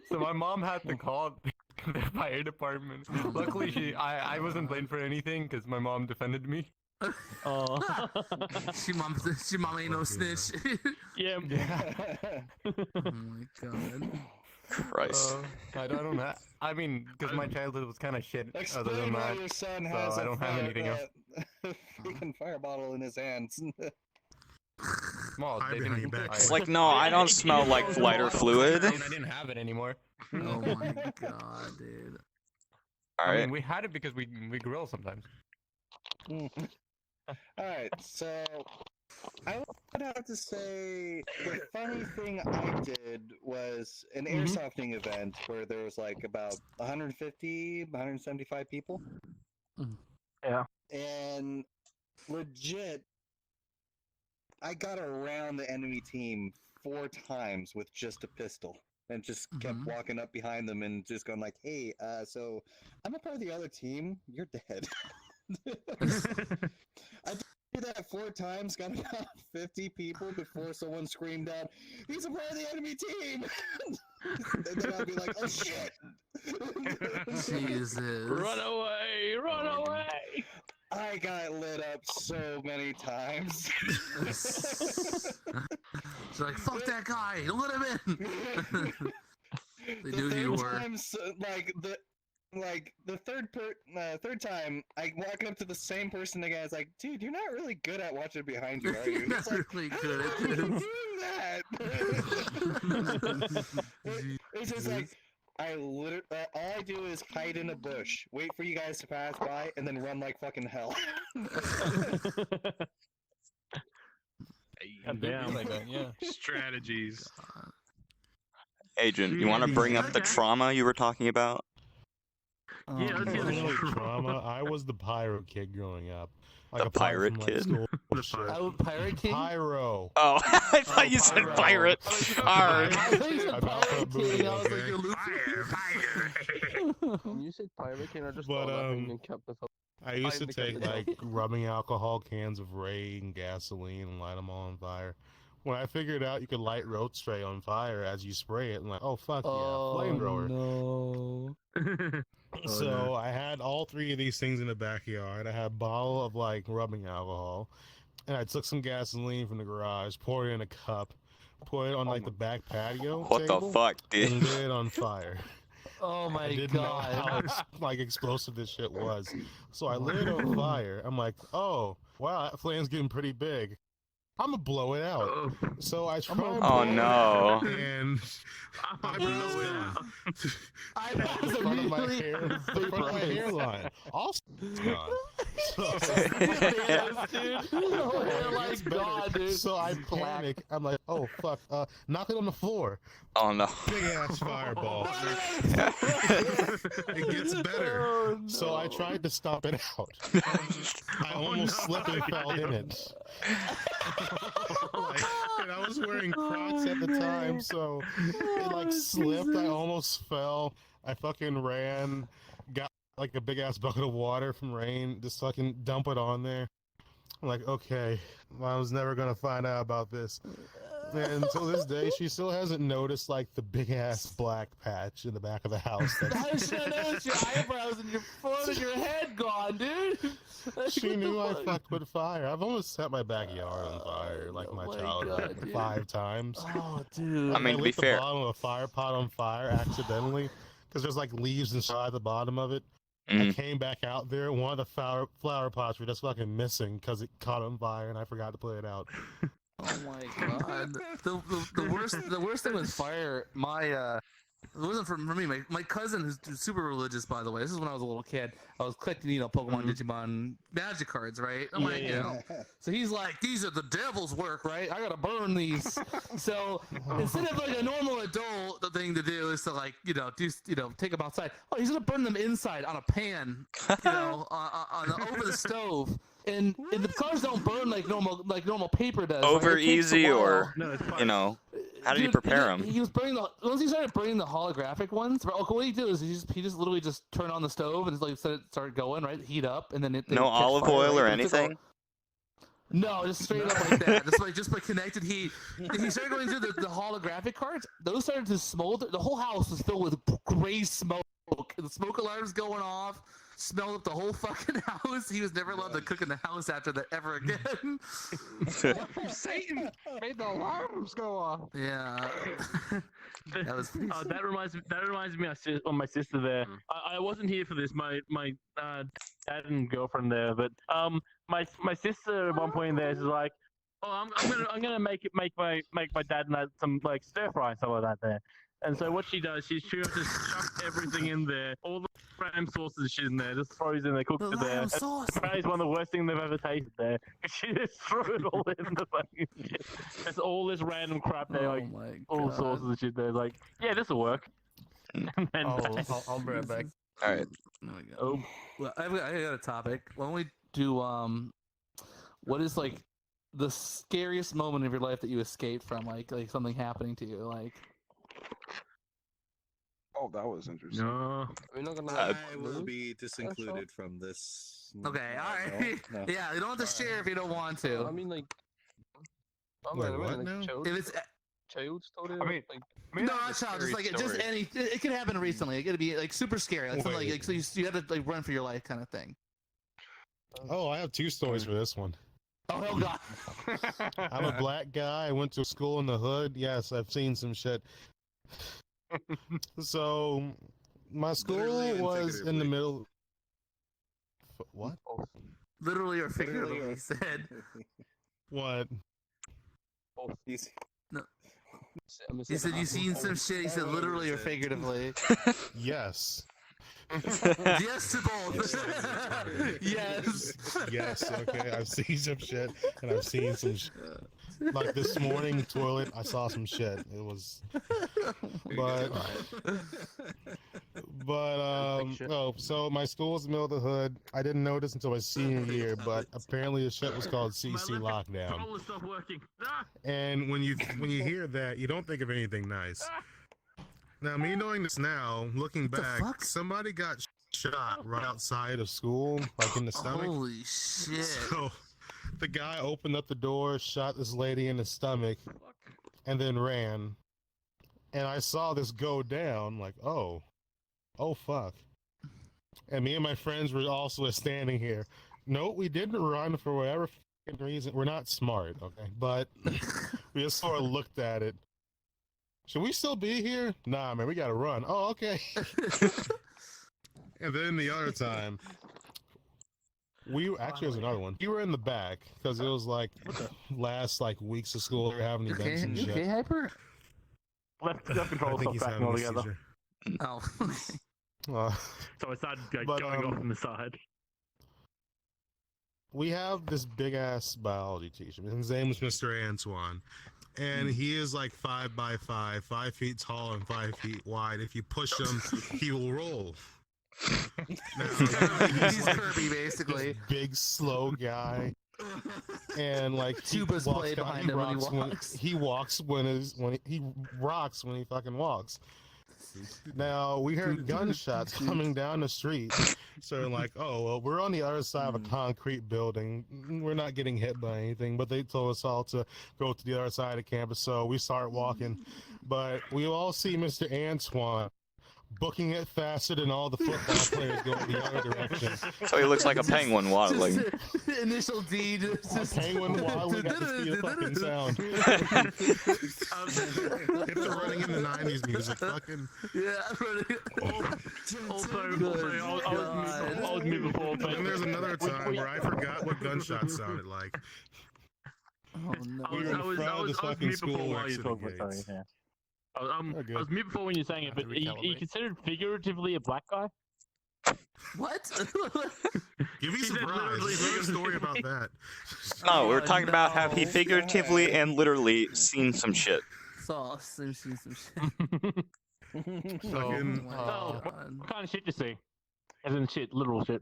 So my mom had to call the fire department. Luckily, I wasn't blamed for anything because my mom defended me. Oh. She mom ain't no snitch. Yeah. Oh my god. Christ. I don't know. I mean, because my childhood was kind of shit. Other than Explain why that, your son so has I don't have anything else. a freaking fire bottle in his hands. Small. Hide They behind didn't. your back. It's like, no, I don't smell like lighter fluid. I didn't have it anymore. Oh my god, dude. All I mean, right. we had it because we grill sometimes. Alright, so I would have to say the funny thing I did was an airsofting event where there was like about 150, 175 people. Yeah. And legit, I got around the enemy team 4 times with just a pistol. And just kept walking up behind them and just going like, hey, so I'm a part of the other team. You're dead. I did that 4 times, got about 50 people before someone screamed out, he's a part of the enemy team! And then I'd be like, oh shit! Jesus. Run away! Run away! I got lit up so many times. It's like, fuck that guy, don't let him in. They knew who you were. The third time, I walk up to the same person again. It's like, dude, you're not really good at watching behind you, are you? You're not It's like, really good at how do you this. do that? It's just like, all I do is hide in a bush, wait for you guys to pass by, and then run like fucking hell. Damn. Yeah. Strategies. Agent, you want to bring up the trauma you were talking about? Yeah, let's hear the Really trauma. trauma. I was the pyro kid growing up. Like The apart pirate from, like, kid? school The shit. Oh, Pirate King? Pyro. Oh, I thought you said pyro. pirate. Arr. I thought you said I'm out for a Pirate booty, King. I was like, okay? you're Luffy. When you said Pirate King, I just But, thought nothing and kept the I used to I take think I like rubbing alcohol cans of Ray and gasoline and light them all on fire. When I figured out you could light road spray on fire as you spray it, I'm like, oh fuck yeah, flamethrower. No. So I had all three of these things in the backyard. I had a bottle of like rubbing alcohol, and I took some gasoline from the garage, poured it in a cup, put it on like the back patio What the table, fuck, dude? and lit it on fire. Oh my I didn't know god. how like explosive this shit was. So I lit it on fire. I'm like, oh wow, that flame's getting pretty big. I'm gonna blow it out. So I tried. Oh no! And I I in front of my immediately- hair, in front of my hairline. Also, it's gone. Yes, dude. Your hairline's It's better. gone, dude. So I It's black. panic. I'm like, oh fuck! Knock it on the floor. Oh no! Big ass fireball. It gets better. Oh, So I no. tried to stop it out. I almost slipped and fell in it. And I was wearing Crocs at the time, so it like slipped. I almost fell. I fucking ran, got like a big ass bucket of water from rain, just fucking dump it on there. I'm like, okay, I was never gonna find out about this. And until this day, she still hasn't noticed like the big ass black patch in the back of the house. I should have noticed your eyebrows and your foot and your head gone, dude. She knew I fucked with fire. I've almost set my backyard on fire, like my my childhood, God, dude. 5 times. Oh, dude. I mean, to be lit the fair, bottom of a fire pot on fire accidentally because there's like leaves inside the bottom of it. I Mhm. came back out there. One of the flower pots were just fucking missing because it caught on fire and I forgot to put it out. Oh my god. The worst thing with fire, it wasn't for me. My cousin, who's super religious, by the way. This is when I was a little kid. I was collecting, Pokemon, Digimon, Magic cards, right? I'm like, So he's like, these are the devil's work, right? I gotta burn these. So instead of like a normal adult, the thing to do is to like, take them outside. Oh, he's gonna burn them inside on a pan, over the stove. And the cards don't burn like normal paper does. Over right? It takes a easy, while. or No, it's fine. how did you Dude, prepare them? He was burning once he started burning the holographic ones. What he do is he just literally just turn on the stove and just like start going, right, heat up, and then it No catch olive fire, oil right? or It took all- anything? No, just straight up like that. Just by connected heat. He started going through the holographic cards. Those started to smolder. The whole house was filled with gray smoke. The smoke alarms going off. Smelled up the whole fucking house. He was never allowed to cook in the house after that ever again. Satan made the alarms go off. Yeah. That was pretty that reminds me of my sister there. I wasn't here for this. My dad and girlfriend there, but my sister at one point there is like, oh, I'm gonna make my dad and I some like stir fry and stuff like that there. And so what she does, she just chucks everything in there, all the lamb sauces and shit in there, just throws in there, cooks it there. Apparently it's one of the worst things they've ever tasted there. She just threw it all in the fucking shit. There's all this random crap there, like all sauces and shit there. Like, yeah, this'll work. And then I'll be right back. All right. Oh, well, I got a topic. Why don't we do what is like the scariest moment of your life that you escaped from, like something happening to you, like. Oh, that was interesting. No. We're not gonna. I will be disincluded from this. Okay, all right. No. Yeah, you don't have to share if you don't want to. I mean, like. Wait, what now? If it's child story? I mean, No, not child. Just like just any. It could happen recently. It could be like super scary, like something like so you have to like run for your life kind of thing. Oh, I have 2 stories for this one. Oh hell god! I'm a black guy. I went to school in the hood. Yes, I've seen some shit. So, my school Literally and was in the figuratively. middle. What? Literally or figuratively, he said. What? He's- He said you seen some shit. He said literally or figuratively. Yes. Yes to both. Yes. Yes. Okay. I've seen some shit, and I've seen some. Like this morning, toilet. I saw some shit. It was. But. Oh, so my school's in the middle of the hood. I didn't notice until my senior year, but apparently the shit was called CC Lockdown. Controller stopped working. Ah! And when you hear that, you don't think of anything nice. Now, me knowing this now, looking back, somebody got shot right outside of school, like in the stomach. Holy shit! So the guy opened up the door, shot this lady in the stomach, and then ran. And I saw this go down, like, oh fuck. And me and my friends were also standing here. No, we didn't run for whatever fucking reason. We're not smart, okay? But we just sort of looked at it. Should we still be here? Nah, man, we gotta run. Oh, okay. And then the other time, actually, there's another one. We were in the back because it was like last like weeks of school. We were having events and shit. Okay, Hyper? Left control I think stopped he's backing having a altogether. seizure. Oh. So I started But, going off on the side. We have this big ass biology teacher. His name is Mr. Antoine. And he is like 5'5", 5 feet tall and 5 feet wide. If you push him, he will roll. Now, He's Kirby, basically. This big, slow guy. And like Tuba's played behind him when he walks. He walks he rocks when he fucking walks. Now we heard gunshots coming down the street, so we're like, oh well, we're on the other side of a concrete building. We're not getting hit by anything, but they told us all to go to the other side of the campus, so we start walking. But we all see Mr. Antoine booking it faster than all the football players going the other direction. So he looks like a penguin waddling. Initial D. A penguin waddling at the speed of fucking sound. If they're running in the 90s music, fucking. Yeah, Also, I was me before, but And there's another time where I forgot what gunshots sounded like. Oh no. We were in front of this fucking school exiting gates. I was mute before when you were saying it, but you considered figuratively a black guy? What? You'd be surprised. There's a story about that. No, we were talking about how he figuratively and literally seen some shit. Saw some shit. Fucking. Oh, what kind of shit you see? As in shit, literal shit.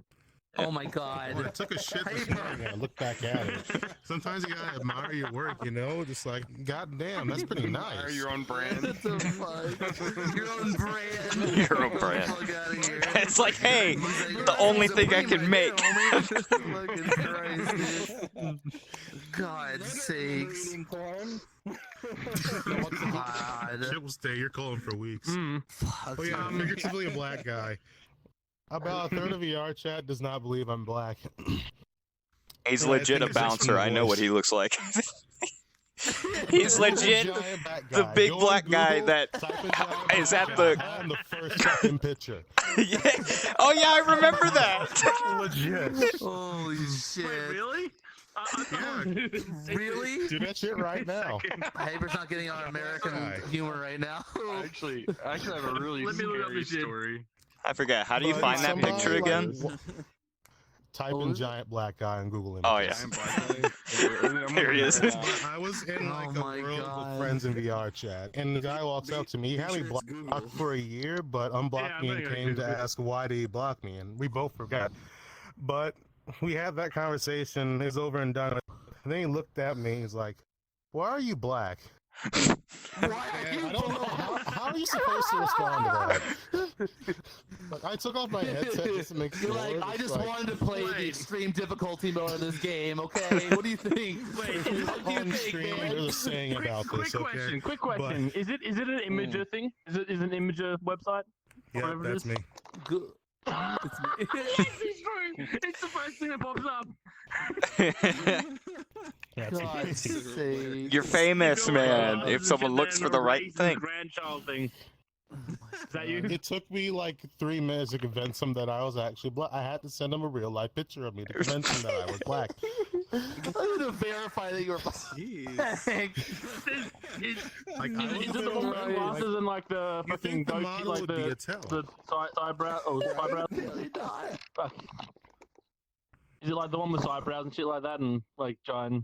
Oh my god. I took a shit this morning. I look back at it. Sometimes you gotta admire your work, you know? Just like, goddamn, that's pretty nice. Your own brand. What the fuck? Your own brand. Your own brand. Fuck outta here. It's like, hey, the only thing I can make. Fucking Christ, dude. God's sakes. Eating corn. God. Shit will stay your colon for weeks. Fuck. Oh yeah, figuratively a black guy. About a third of VR chat does not believe I'm black. He's Yeah, I legit think a it's just bouncer. from the I know what voice. he looks like. He's legit Giant black the guy. big Go on black guy Google, that type in giant is black at guy. the. I'm the first fucking picture. Yeah. Oh yeah, I remember that. Legit. Holy shit. Wait, really? Yeah. Really? Do that shit right now. Hyper's not getting on American humor right now. Actually, I have a really Let me look up scary this shit. story. I forget. How do you But find that somebody, picture like, again? Type in giant black guy on Google Images. Oh yeah. There he is. I was in like Oh a my world God. with friends in VR chat, and the guy walks up to me. He had me blocked for a year, but unblocked me and came to ask why did he block me, and we both forgot. But we had that conversation. It's over and done. And then he looked at me. He's like, "Why are you black?" Why are you I don't know how are you supposed to respond to that. Like, I took off my headset just to make sure. You're like, I just wanted to play the Wait. extreme difficulty mode of this game, okay? What do you think? Wait, What do you on think, stream. man? There's a just saying about this. Okay. Quick question. Is it an Imager thing? Is it an Imager website? Yeah, Whatever it that's is? me. Good. It's me. It's true. It's the first thing that pops up. That's God's sake. You're famous, man. If someone looks for the right thing. Grandchild thing. Is that you? It took me like 3 minutes to convince him that I was actually black. I had to send him a real life picture of me to convince him that I was black. I had to verify that you were black. Jeez. Like, I was Is it a the bit one with worried, glasses and like the you fucking think the goatee, model like would be a tell? the eyebrow? Oh, eyebrow. Really not. Fuck. Is it like the one with eyebrows and shit like that, and like giant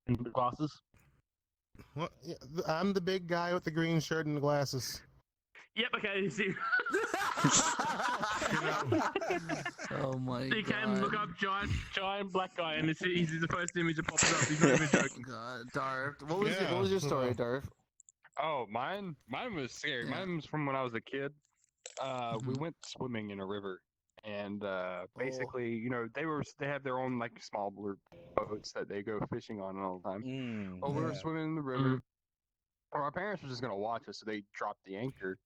and glasses? Well, yeah, I'm the big guy with the green shirt and the glasses. Yep. Okay. See. Oh my So you god. can look up giant black guy, and he's the first image that pops up. He's not even joking. God, Darth. What was Yeah. your story, Darth? Oh, mine was scary. Yeah. Mine was from when I was a kid. We went swimming in a river, and basically, you know, they have their own like small boats that they go fishing on all the time. Well, we were swimming in the river. Well, our parents were just gonna watch us, so they dropped the anchor,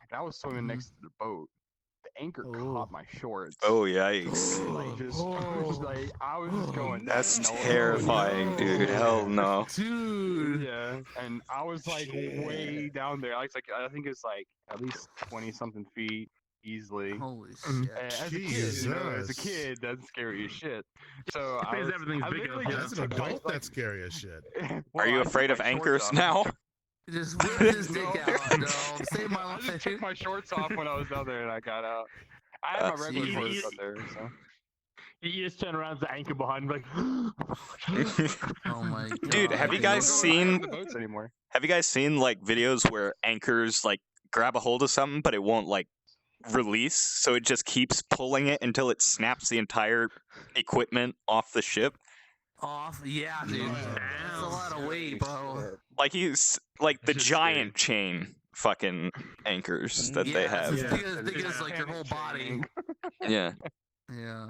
and I was swimming next to the boat. The anchor caught my shorts. Oh, yikes. I was just going. That's no, terrifying, no. dude. Hell no. Dude. Yeah, and I was like way down there. I think it's like at least 20-something feet easily. Holy And shit. as a kid, you know, as a kid, that's scary as shit. So Because everything's bigger. literally Yeah. As an adult, that's scary as shit. Are you afraid of anchors now? Just whip his dick out, no. Save my I just life. took my shorts off when I was down there and I got out. I had my regular Jeez. shorts up there, so. You just turn around, the anchor behind, like. Oh my god. Dude, have you guys I don't seen have the boats anymore. Have you guys seen like videos where anchors like grab a hold of something but it won't like release, so it just keeps pulling it until it snaps the entire equipment off the ship? Off? Yeah, dude. That's a lot of weight, bro. Like he's like the It's just giant chain fucking anchors that they Yeah, have. it's as big as like your whole body. Yeah. Yeah.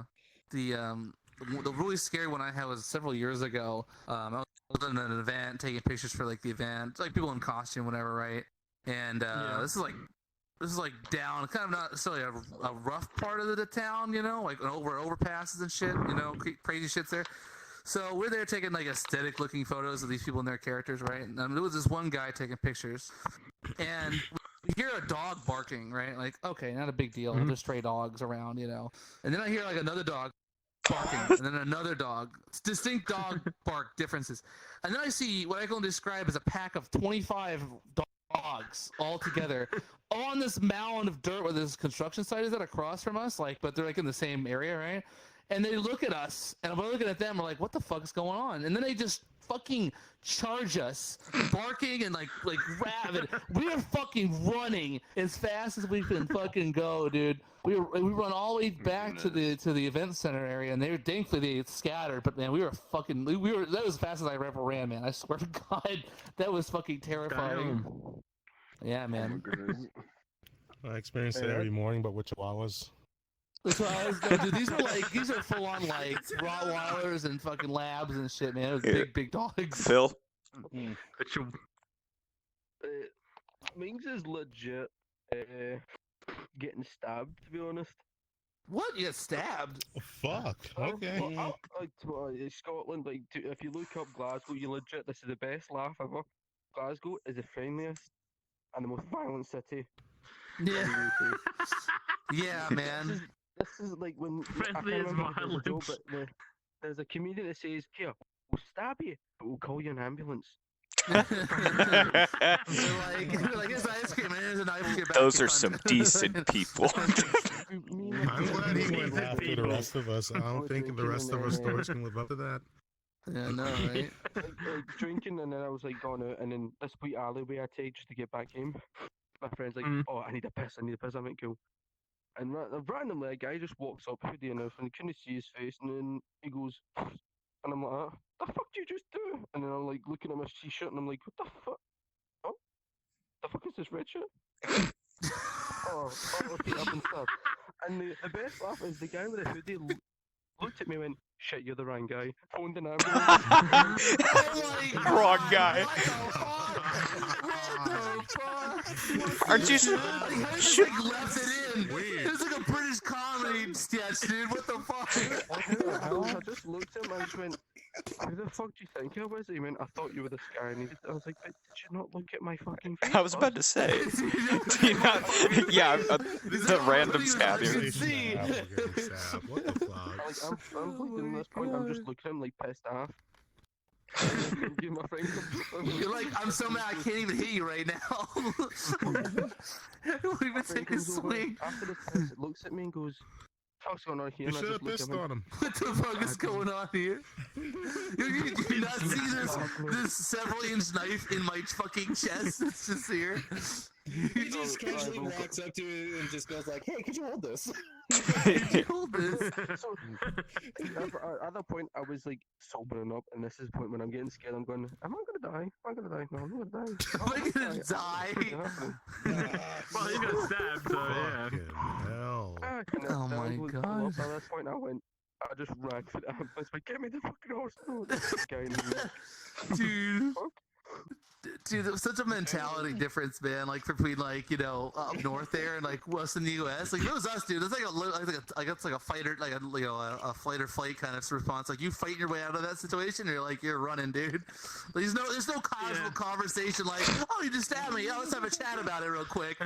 The really scary one I had was several years ago. I was in an event taking pictures for like the event, like people in costume, whatever, right? And this is like down, kind of not necessarily a rough part of the town, you know, like over overpasses and shit, you know, crazy shit's there. So we're there taking like aesthetic looking photos of these people and their characters, right? And there was this one guy taking pictures, and we hear a dog barking, right? Like, okay, not a big deal. There's stray dogs around, you know. And then I hear like another dog barking, and then another dog. It's distinct dog bark differences. And then I see what I can describe as a pack of 25 dogs all together on this mound of dirt where this construction site is at across from us, like, but they're like in the same area, right? And they look at us, and we're looking at them. We're like, "What the fuck is going on?" And then they just fucking charge us, barking and like rabid. We are fucking running as fast as we can fucking go, dude. We run all the way back to the event center area, and thankfully they scattered. But man, we were that was as fast as I ever ran, man. I swear to God, that was fucking terrifying. Yeah, man. I experience it every morning, but with chihuahuas. That's what I was going to do. These are full on like Rottweilers and fucking labs and shit, man. It was big dogs. Phil? Mings is legit getting stabbed, to be honest. What? You got stabbed? Fuck. Okay. Scotland, like, if you look up Glasgow, you legit, this is the best laugh ever. Glasgow is the friendliest and the most violent city. Yeah. Yeah, man. This is like when Friendly as violent. But there's a comedian that says, "Here, we'll stab you, but we'll call you an ambulance." They're like, here's ice cream and here's a knife. Get back Those to are cunt." some decent people. I'm glad he went after the rest of us. I don't think the rest of our stories can live up to that. Yeah, no, right? like drinking, and then I was like going out, and then this wee alleyway I take just to get back home. My friend's like, "Oh, I need a piss. I'm like, cool." And randomly, a guy just walks up, hoodie enough, and couldn't see his face, and then he goes, and I'm like, "The fuck did you just do?" And then I'm like looking at my t-shirt, and I'm like, "What the fuck? Oh, the fuck is this red shirt?" okay, up and stuff. And the best laugh is the guy with the hoodie looked at me and went, Shit, you're the wrong guy. Phoned an Wrong guy. Aren't you? Should left it in. It's like a British comedy sketch, dude. What the fuck? I just looked at him and just went, who the fuck do you think I was? He went, I thought you were this guy. And I was like, but did you not look at my fucking face? I was about to say. Do you not? Yeah, the random stab here. What the fuck? I'm looking at this point, I'm just looking at him like pissed off. You're like, I'm so mad I can't even hit you right now. Won't even take a swing. After this piss, it looks at me and goes, what's going on here? You should have pissed on him. What the fuck is going on here? You not see this several inch knife in my fucking chest? It's just here. He just casually walks up to it and just goes like, hey, could you hold this? Could you hold this? So, at that point, I was like sobering up, and this is the point when I'm getting scared. I'm going, am I gonna die? Am I gonna die? No, I'm gonna die. Am I gonna die? Well, you got stabbed, so yeah. Hell. Oh my god. At this point, I just ran for the ambulance, like, get me the fucking horse. Dude, there was such a mentality difference, man. Like between like up north there and like western the U.S. Like it was us, dude. It's like a fighter, like a fight or flight kind of response. Like you fighting your way out of that situation, you're running, dude. There's no casual conversation like, oh, you just stabbed me. Yeah, let's have a chat about it real quick.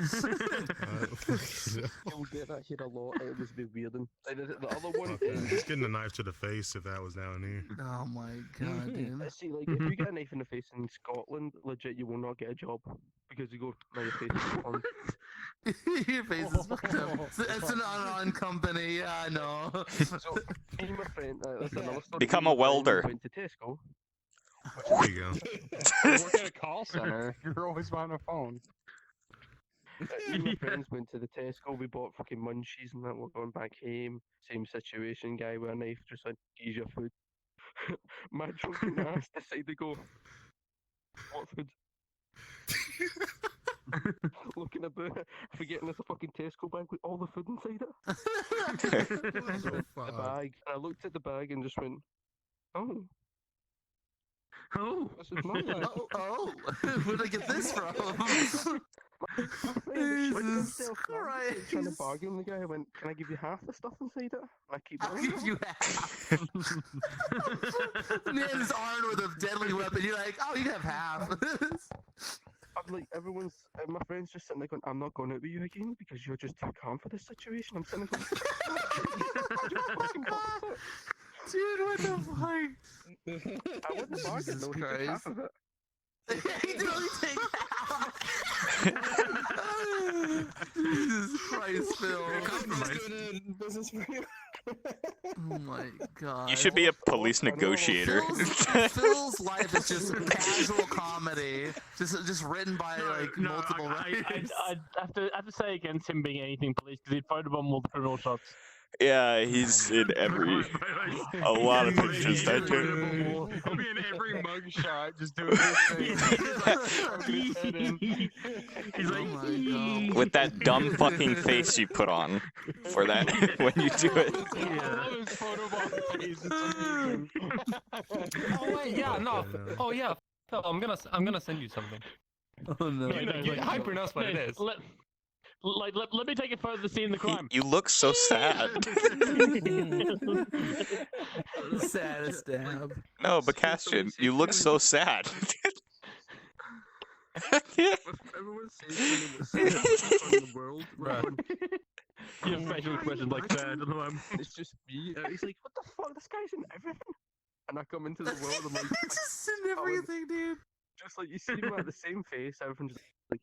You'll get that hit a lot. It was weird. And the other one, Just getting a knife to the face if that was down here. Oh my god, dude. See, like if you get a knife in the face in Scotland, legit, you will not get a job because you go, no, your face is on. Your face is fucked up. It's an unrun company. Yeah, I know. So, me and my friend, that's another story. Become a welder. Went to Tesco. There you go. You work at a call center. You're always on a phone. Me and my friends went to the Tesco. We bought fucking munchies and that. We're going back home. Same situation. Guy with a knife just said, "Here's your food." My drunken ass decided to go, what food? Looking about, forgetting there's a fucking Tesco bag with all the food inside it. The bag. And I looked at the bag and just went, oh. Oh. This is my bag. Oh. Where did I get this from? Jesus Christ. Trying to bargain with the guy. I went, can I give you half the stuff inside it? And I keep I'll give you half. Man is armed with a deadly weapon. You're like, oh, you have half. I'm like, my friend's just sitting there going, I'm not going out with you again because you're just too calm for this situation. I'm sitting there going, dude, what the fuck? I wouldn't bargain though, he took half of it. He did only take half. Jesus Christ, Phil. Business for you. Oh my god. You should be a police negotiator. Phil's life is just casual comedy, just written by multiple writers. I'd have to say against him being anything police because he'd photobomb all the criminal shots. Yeah, he's in a lot of pictures that too. He'll be in every mugshot, just doing this thing. He's like, oh my god. With that dumb fucking face you put on for that when you do it. Oh wait, yeah, no. Oh yeah, Phil, I'm gonna send you something. Oh no. I pronounce what it is. Let me take it further to see the crime. You look so sad. Sad stab. No, but Castian, you look so sad. Everyone's saying in the world, You have facial expressions like sad at the moment. it's just me. He's like, what the fuck? This guy's in everything. And I come into the world, I'm like, just in everything, dude. just like you see him at the same face, everyone just like.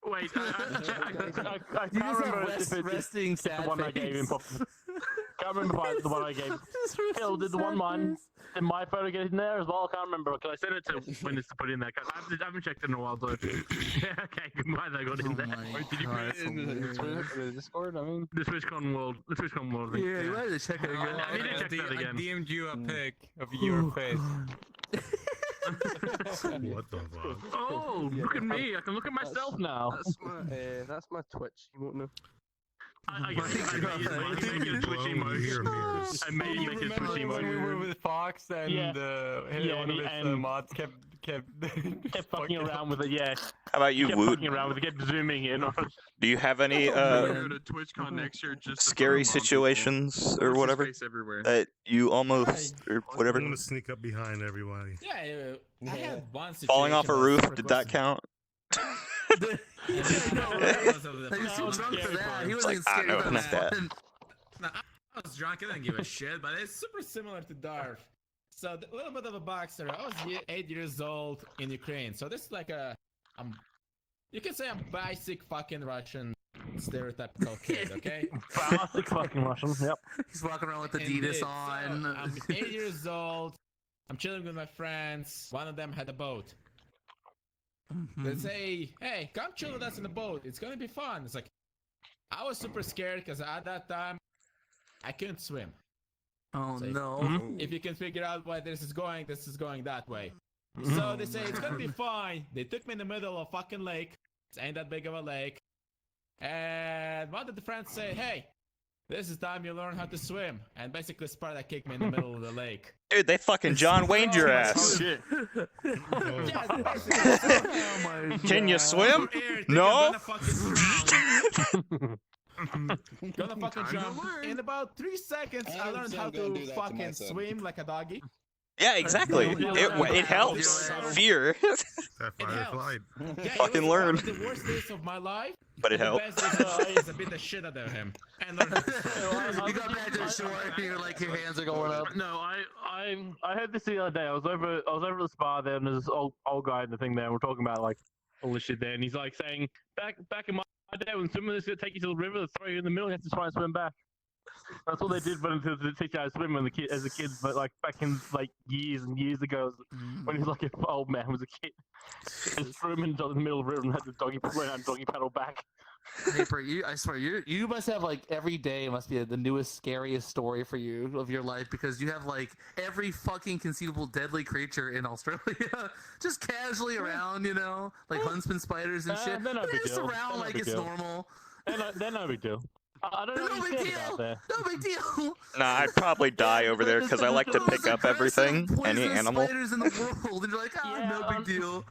Wait, I You can't just remember have if it's resting sad the one I gave him. Can't remember if it's the one I gave. Phil, did the one mine? Did my photo get in there as well? I can't remember. Can I send it to Windows to put in there? I haven't checked it in a while, so yeah, okay, goodbye. That got in there. Wait, did you put it in the Discord? I mean, the TwitchCon world. The TwitchCon world. Yeah, you had to check it again. I need to check that again. I DM'd you a pic of your face. What the fuck? Oh, look at me! I can look at myself now. That's my Twitch. You won't know. I made it a Twitch emoji. I made it a Twitch When we emoji. were with Fox and one of his mods kept fucking around with it. Yeah. How about you, Kept Woot? fucking around with it. Kept zooming in. Do you have any Go to TwitchCon next year just to scary throw 'em on people. situations or What's his whatever face everywhere. that you almost or whatever I'm gonna sneak up behind everybody. Yeah, I had one situation. falling off a but roof? super Did that close. count? He's too drunk for that. He wasn't even scared no, of not that. one. No, I was drunk. I didn't give a shit, but it's super similar to Darth. So a little bit of a backstory. I was 8 years old in Ukraine. So this is like you can say I'm basic fucking Russian stereotypical kid, okay? Classic fucking Russian. Yep. He's walking around with Indeed. Adidas So, on. I'm 8 years old. I'm chilling with my friends. One of them had a boat. They say, hey, come chill with us in the boat. It's gonna be fun. It's like, I was super scared because at that time, I couldn't swim. Oh It's like, no. If you can figure out why this is going that way. So they say, it's gonna be fine. They took me in the middle of a fucking lake. It ain't that big of a lake. And one of the friends say, hey, this is time you learn how to swim. And basically Sparta kicked me in the middle of the lake. Dude, they fucking John Wayne your ass. Yeah, basically, Oh my Can you God. swim? Air, think No. I'm gonna fucking jump. In about 3 seconds, I learned how gonna to do that to my fucking son. swim like a doggy. Yeah, exactly. It helps. Fear, That It fight or helps. flight. Yeah, Fucking it was learn. One of the worst days of my life. but it The helps. best days of my life is I beat the shit out of him. And learned You got back to the shore and you're like your hands are going up. No, I heard this the other day. I was over at the spa there, and there's this old guy in the thing there, and we're talking about like all this shit there, and he's like saying back in my day when swimming is gonna take you to the river, they throw you in the middle, you have to try and swim back. That's what they did to teach you how to swim as a kid, but like back in like years and years ago, when he was like an old man was a kid, and threw him into the middle of the river and had to doggy paddle back. Hey, bro, I swear, you must have like every day must be the newest, scariest story for you of your life because you have like every fucking conceivable deadly creature in Australia just casually around, you know, like huntsman spiders and shit. They're no They're big just deal. around They're no like big it's deal. normal. They're no big deal. I don't know No what big you said about deal. there. No big deal. Nah, I'd probably die over there because I like to pick up everything, any animal. Spiders in the world, and you're like, Yeah, no big deal.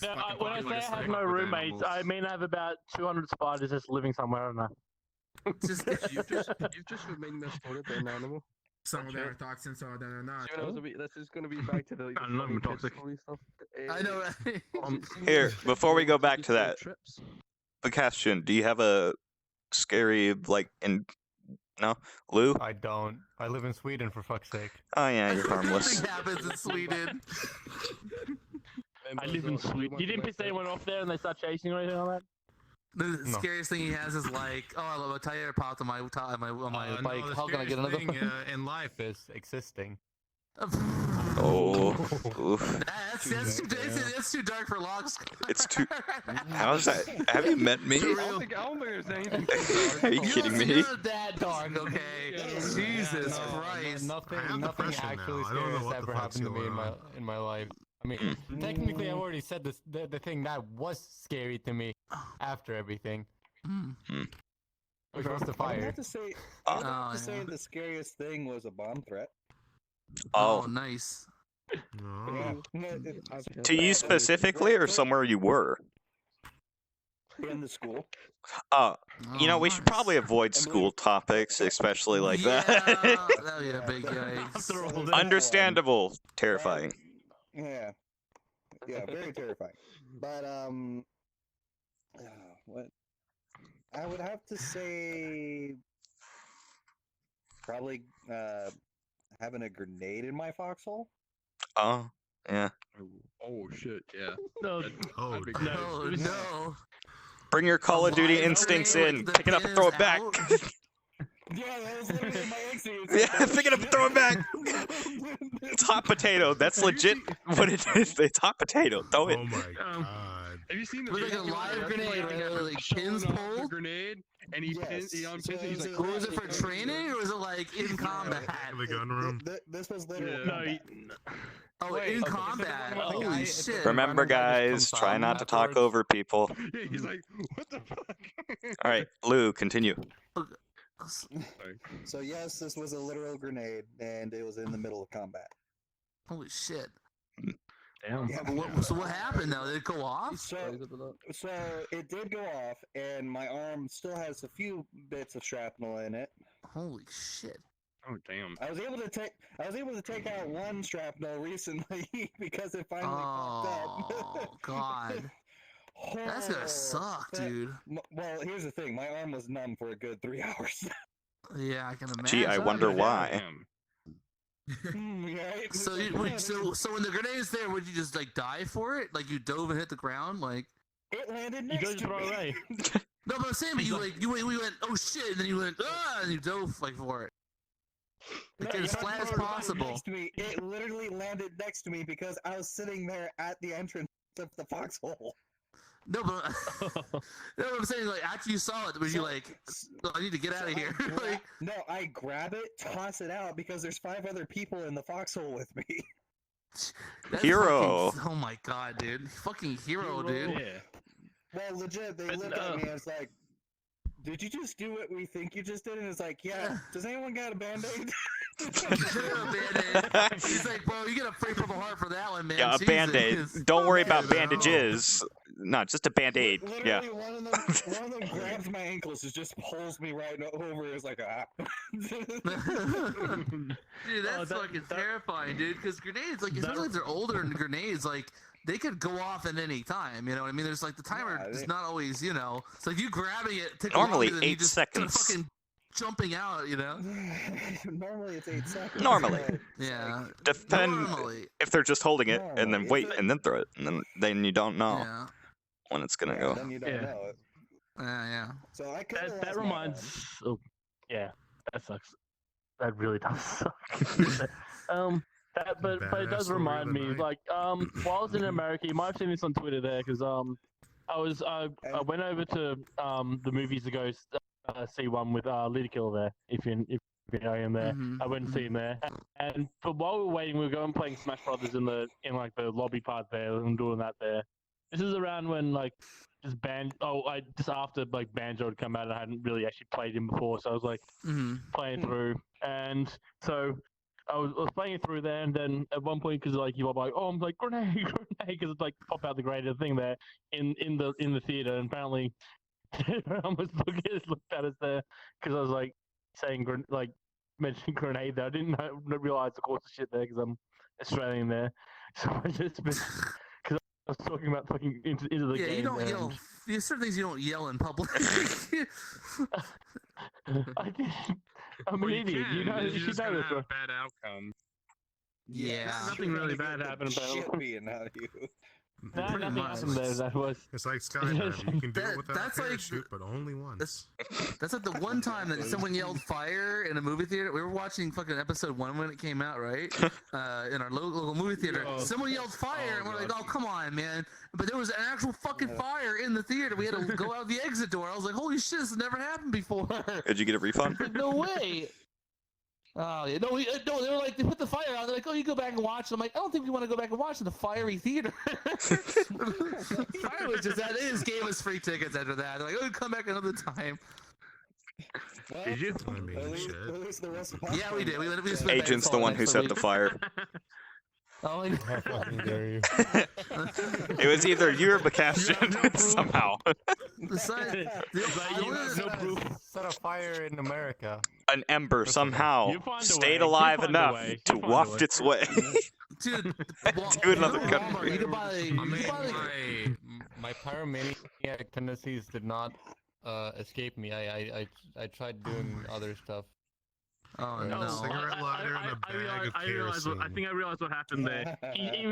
No, when I say I have no roommates, I mean I have about 200 spiders just living somewhere. I don't know. Just You've just made me story about an animal. some of their toxins, some of them are not. This is going to be back to the I don't know, funny toxic. kids story stuff. I know, right? Here, before we go back to that, Vacation, do you have a scary no? Lou? I don't. I live in Sweden, for fuck's sake. Oh yeah, you're harmless. Nothing happens in Sweden. I live in Sweden. You didn't piss anyone off there and they start chasing or anything like that? The scariest thing he has is like, oh, I love a tire popped on my bike. No, the How can I get scariest another thing, one? in life is existing. Oh, oof. That's too dark for Lockscarr. It's too. How's that? Have you met me? I don't think there's anything. Are you kidding me? You're not that dark, okay? Jesus Christ. Nothing have depression actually now. I don't know scary has what the ever fuck's happened to me going in my life. I mean, technically, I already said this. The thing that was scary to me after everything, which was the I fire. have to say, yeah. the scariest thing was a bomb threat. Oh, Oh, nice. No. Yeah. to you specifically, or somewhere you were? In the school. You know, we should probably avoid school topics, especially like Yeah, that. that'd be a big yikes. Understandable, terrifying. Yeah. Yeah, very terrifying. But what? I would have to say probably having a grenade in my foxhole. Oh, yeah. Oh shit! Yeah. No, Oh, Oh no. Bring your Call of Duty instincts in. Pick it up and throw it back. Yeah, that was literally my experience. Yeah, pick it up and throw it back. It's hot potato. That's legit what it is. It's hot potato. Throw it. Oh my Um, god. Have you seen the It was like a video live where grenade, like, right? Like showing pins off the pulled? grenade, and he pins, he unpins it. He's like, Was it for training or was it like in combat? In the gun room. This was literally Oh, Wait, in okay. combat. It's the guy- Holy it's the shit. Remember, random guy guys, just comes try out not to talk afterwards. over people. yeah, he's like, what the fuck? All right, Lou, continue. So yes, this was a literal grenade, and it was in the middle of combat. Holy shit. Damn. Yeah, So what happened though? Did it go off? So it did go off, and my arm still has a few bits of shrapnel in it. Holy shit. Oh damn. I was able to take out one shrapnel recently because it finally popped up. Oh god. That's gonna suck, dude. Well, here's the thing: my arm was numb for a good 3 hours. Yeah, I can imagine. Gee, I wonder why. Right? So, so when the grenade's there, would you just like die for it? Like you dove and hit the ground, like? It landed You next go just to throw me. away. No, but I'm saying, but we went, oh shit, and then you went, ah, and you dove like for it. Like No, as it flat as landed possible. next to me. It literally landed next to me because I was sitting there at the entrance of the foxhole. No, but no, I'm saying like after you saw it, was you like, oh, I need to get out of here? Like, No, I grab it, toss it out because there's 5 other people in the foxhole with me. that's Hero. fucking- oh my god, dude, fucking hero, dude. Yeah. Well, legit, they But, look at me and it's like, did you just do what we think you just did? And it's like, yeah, does anyone got a band-aid? Band-Aid. He's like, bro, you get a free Purple Heart for that one, man. Yeah, a Jesus. band-aid. Don't worry about Yeah, no. bandages. No, just a band-aid. Yeah. Literally, one of them grabs my ankles and just pulls me right over. It's like, ah. Dude, that's fucking terrifying, dude. Because grenades, like, especially if they're older and grenades, like, they could go off at any time. You know what I mean? There's like the timer is not always, you know. It's like you grabbing it, take Normally, longer than you 8 just seconds. Fucking jumping out, you know? Normally it's 8 seconds. Normally. but Yeah. Depend Normally. if they're just holding it and then Normally. wait and then throw it, and then you don't know Yeah. when it's gonna yeah, go. then you don't Yeah. know it. Yeah. So I could That reminds. Oh, yeah, that sucks. That really does suck. But it Badass does story remind of the me, night. like, while I was in America, you might have seen this on Twitter there, because I went over to the movies to go see one with Lita Killer there. If you know him there, Mhm, I went and see him there. And but while we were waiting, we were going playing Smash Brothers in like the lobby part there and doing that there. This is around when like just after like Banjo had come out, and I hadn't really actually played him before, so I was like playing through, and so I was playing it through there, and then at one point, because like you were like, oh, I'm like grenade, because it's like pop out the grenade thing there in the theater, and apparently everyone was looked at us there because I was like saying mentioning grenade there. I didn't realize the course of shit there because I'm Australian there, so I just because I was talking about fucking into the game. Yeah, you don't there, yell. There's certain things you don't yell in public. I did. I'm Well, an idiot. You know, you should just know gonna this. have Right? bad outcome. Yeah. Nothing really bad happened, apparently. Shit being out of you. Nah, Pretty nothing much. happened there. That was. It's like skydiving. You can do That- it without that's a like- parachute, but only once. That's like the one time that someone yelled fire in a movie theater. We were watching fucking episode 1 when it came out, right? In our local movie theater. Oh. Someone yelled fire, and we're like, God. oh, come on, man. But there was an actual fucking fire in the theater. We had to go out the exit door. I was like, holy shit, this has never happened before. Did you get a refund? Like, no way. Oh, yeah. No, they were like, they put the fire out. They're like, oh, you go back and watch. I'm like, I don't think we want to go back and watch in the fiery theater. Fire was just that. They just gave us free tickets after that. They're like, oh, come back another time. Well, Did you? I mean, at least, shit. at least the rest of Yeah, we did. We just went back Agent's and the saw one it who next set week. the fire. Oh, my How fucking dare you? It was either you or Bacastian somehow. Set a fire in America. An ember somehow You find a stayed way. You alive find a enough way. to You find a waft way. its way. Dude, To another you go to country. Walmart, you can buy, you I mean, can buy like, my pyromaniac tendencies did not escape me. I tried doing other stuff. oh No, no. Cigarette lighter and a bag of I kerosene. think I realized what happened there. He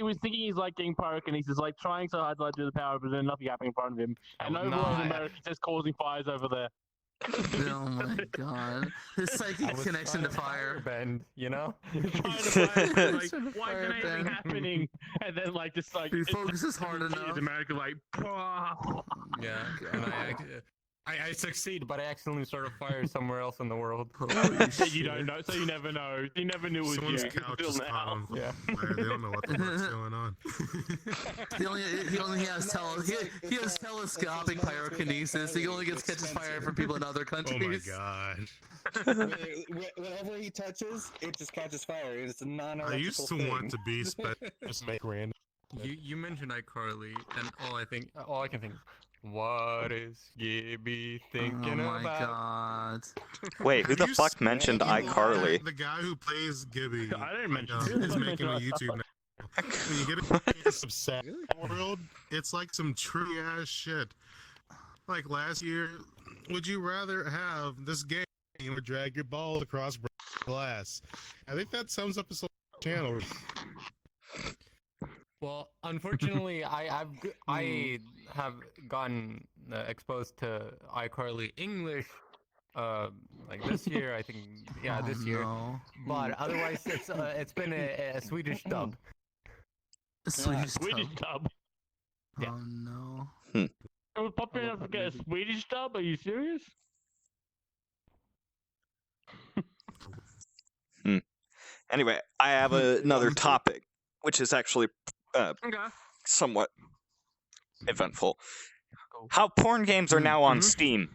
was thinking he's like getting pyrokinesis, like trying so hard to like do the power, but then nothing happening in front of him. And Oh, overall in no, America, he's just causing fires over there. Oh my god. His psychic connection to fire. Bend, you know? Trying to find, like, why isn't anything happening? And then, like, just like. He focuses hard enough. America, like. Yeah. And I succeed, but I accidentally start a fire somewhere else in the world. You don't know, so you never know. You never knew it was Someone's you. couch Until is now. caught on fire. They don't know what the fuck's going on. He only has he has telescopic pyrokinesis. He only catches fire from people in other Oh my countries. god. Whatever he touches, it just catches fire. It's a non-electrical I used to thing. want to be Just make random. You mentioned iCarly, and all I can think, what is Gibby thinking Oh my about? god. Wait, who the Have you fuck seen mentioned the guy- iCarly? The guy who plays Gibby. I didn't mention is making a YouTube now. When you get it, Upset world. it's like some true ass shit. Like last year, Would you rather have this game or drag your ball across glass? I think that sums up his whole channel. Well, unfortunately, I have gotten exposed to iCarly English, like this year. I think, yeah, this year. No. But otherwise, it's been a Swedish dub. Swedish dub. Yeah. Oh no. It was popular enough to get a Swedish dub? Are you serious? Anyway, I have another topic, which is actually somewhat eventful. How porn games are now on Steam.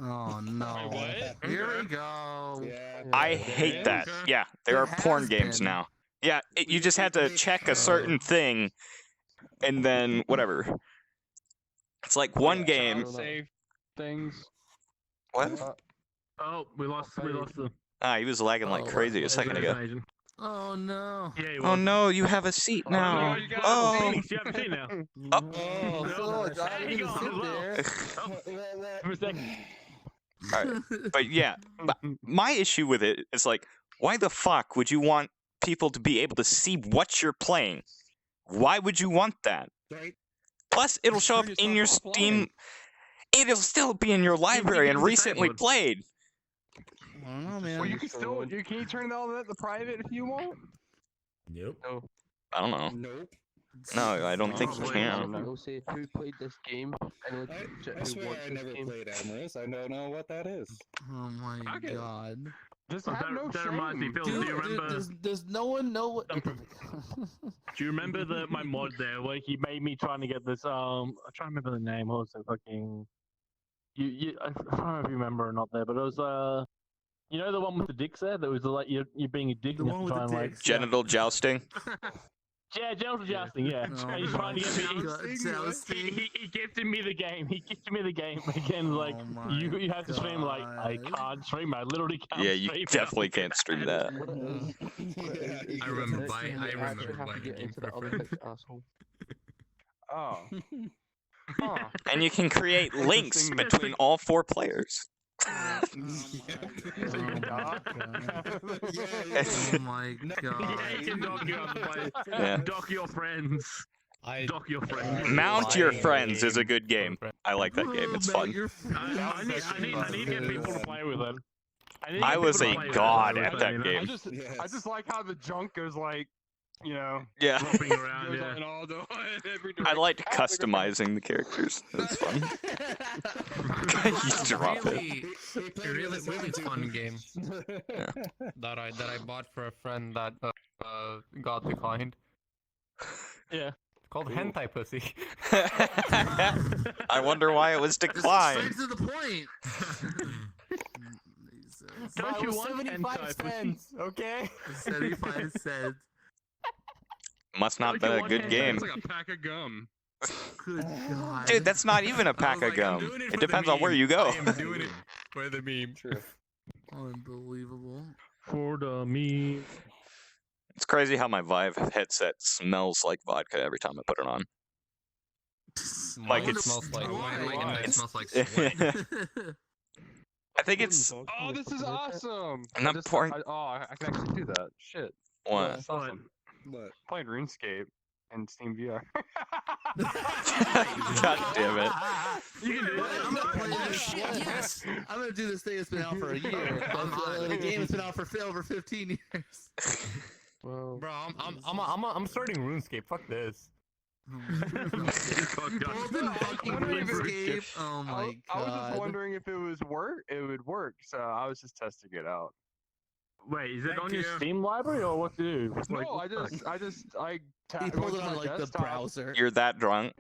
Oh no. What? Here we go. Yeah. I hate that. Yeah, there are porn games now. Yeah, you just had to check a certain thing, and then whatever. It's like one game. Save things. What? Oh, we lost them. Ah, he was lagging like crazy a second ago. Oh no. Yeah, he Oh was. no, you have a seat now. Oh. Phoenix, you have a seat now. Oh, so Hang on, for a second. Alright, but yeah, my issue with it is like, why the fuck would you want people to be able to see what you're playing? Why would you want that? Right. Plus, it'll show up in your Steam. It'll still be in your library and recently played. I don't know, man. Well, you can still can you turn all that to private if you want? Nope. I don't know. Nope. No, I don't think you can. They'll say who played this game and legit I who swear wants I this never game. played Amorous. I don't know what that is. Oh my Okay. god. Just That- have no that reminds me, shame. Phil, Dude, do you remember? does no one know what? Do you remember my mod there where he made me trying to get this? I'm trying to remember the name. What was it? Fucking. I don't know if you remember or not there, but it was you know the one with the dicks there that was like you're being a dick. The and you one have with to the try and, dicks. Genital jousting. Yeah, genital jousting. Yeah, Oh he's trying to get me. God, jousting. He gifted me the game. He gifted me the game again. Like Oh my you have to stream. Like I God. can't stream. I literally can't. Yeah, you stream. definitely can't stream that. Yeah, I remember This buying. game, I you actually remember have to buying a get game into for the a other friend. bitch, asshole. Oh. Huh. And you can create links between all 4 players. Oh my god. Yeah, you can dock your other players. Yeah. Dock your friends. Dock your friends. Mount Your Friends is a good game. I like that game. It's fun. I need to get people to play with it. I was a god at that I game. just like how the junk goes like, you know, Yeah. Flopping around, goes yeah. in all the every I direction. liked customizing the characters. It was fun. You drop it. Really fun game that I bought for a friend that got declined. Yeah. It's called Hentai Pussy. I wonder why it was Straight declined. to the point. Don't you want 75 hentai pussy? cents, okay? 75 cents. Must not Don't been you a want good hentai? game. It's like a pack of gum. Good god. Dude, that's not even a pack of gum. It depends on where you go. I am doing it for the meme. True. Unbelievable. For the meme. It's crazy how my Vive headset smells like vodka every time I put it on. Like Mine it's- smells like Why? it smells like sweat. I think it's Oh, this is awesome! I'm not pouring- I can actually do that. Shit. what? That's awesome. What? Playing RuneScape and Steam VR. God damn it. You can do that. I'm gonna play this. Yes. I'm gonna do this thing that's been out for a year. The game has been out for over 15 years. Well, Bro, I'm starting RuneScape. Fuck this. RuneScape. Oh my god. I was just wondering if it would work, so I was just testing it out. Wait, is it on your Steam library or what to do? No, Like, He pulled it on like the browser. You're that drunk?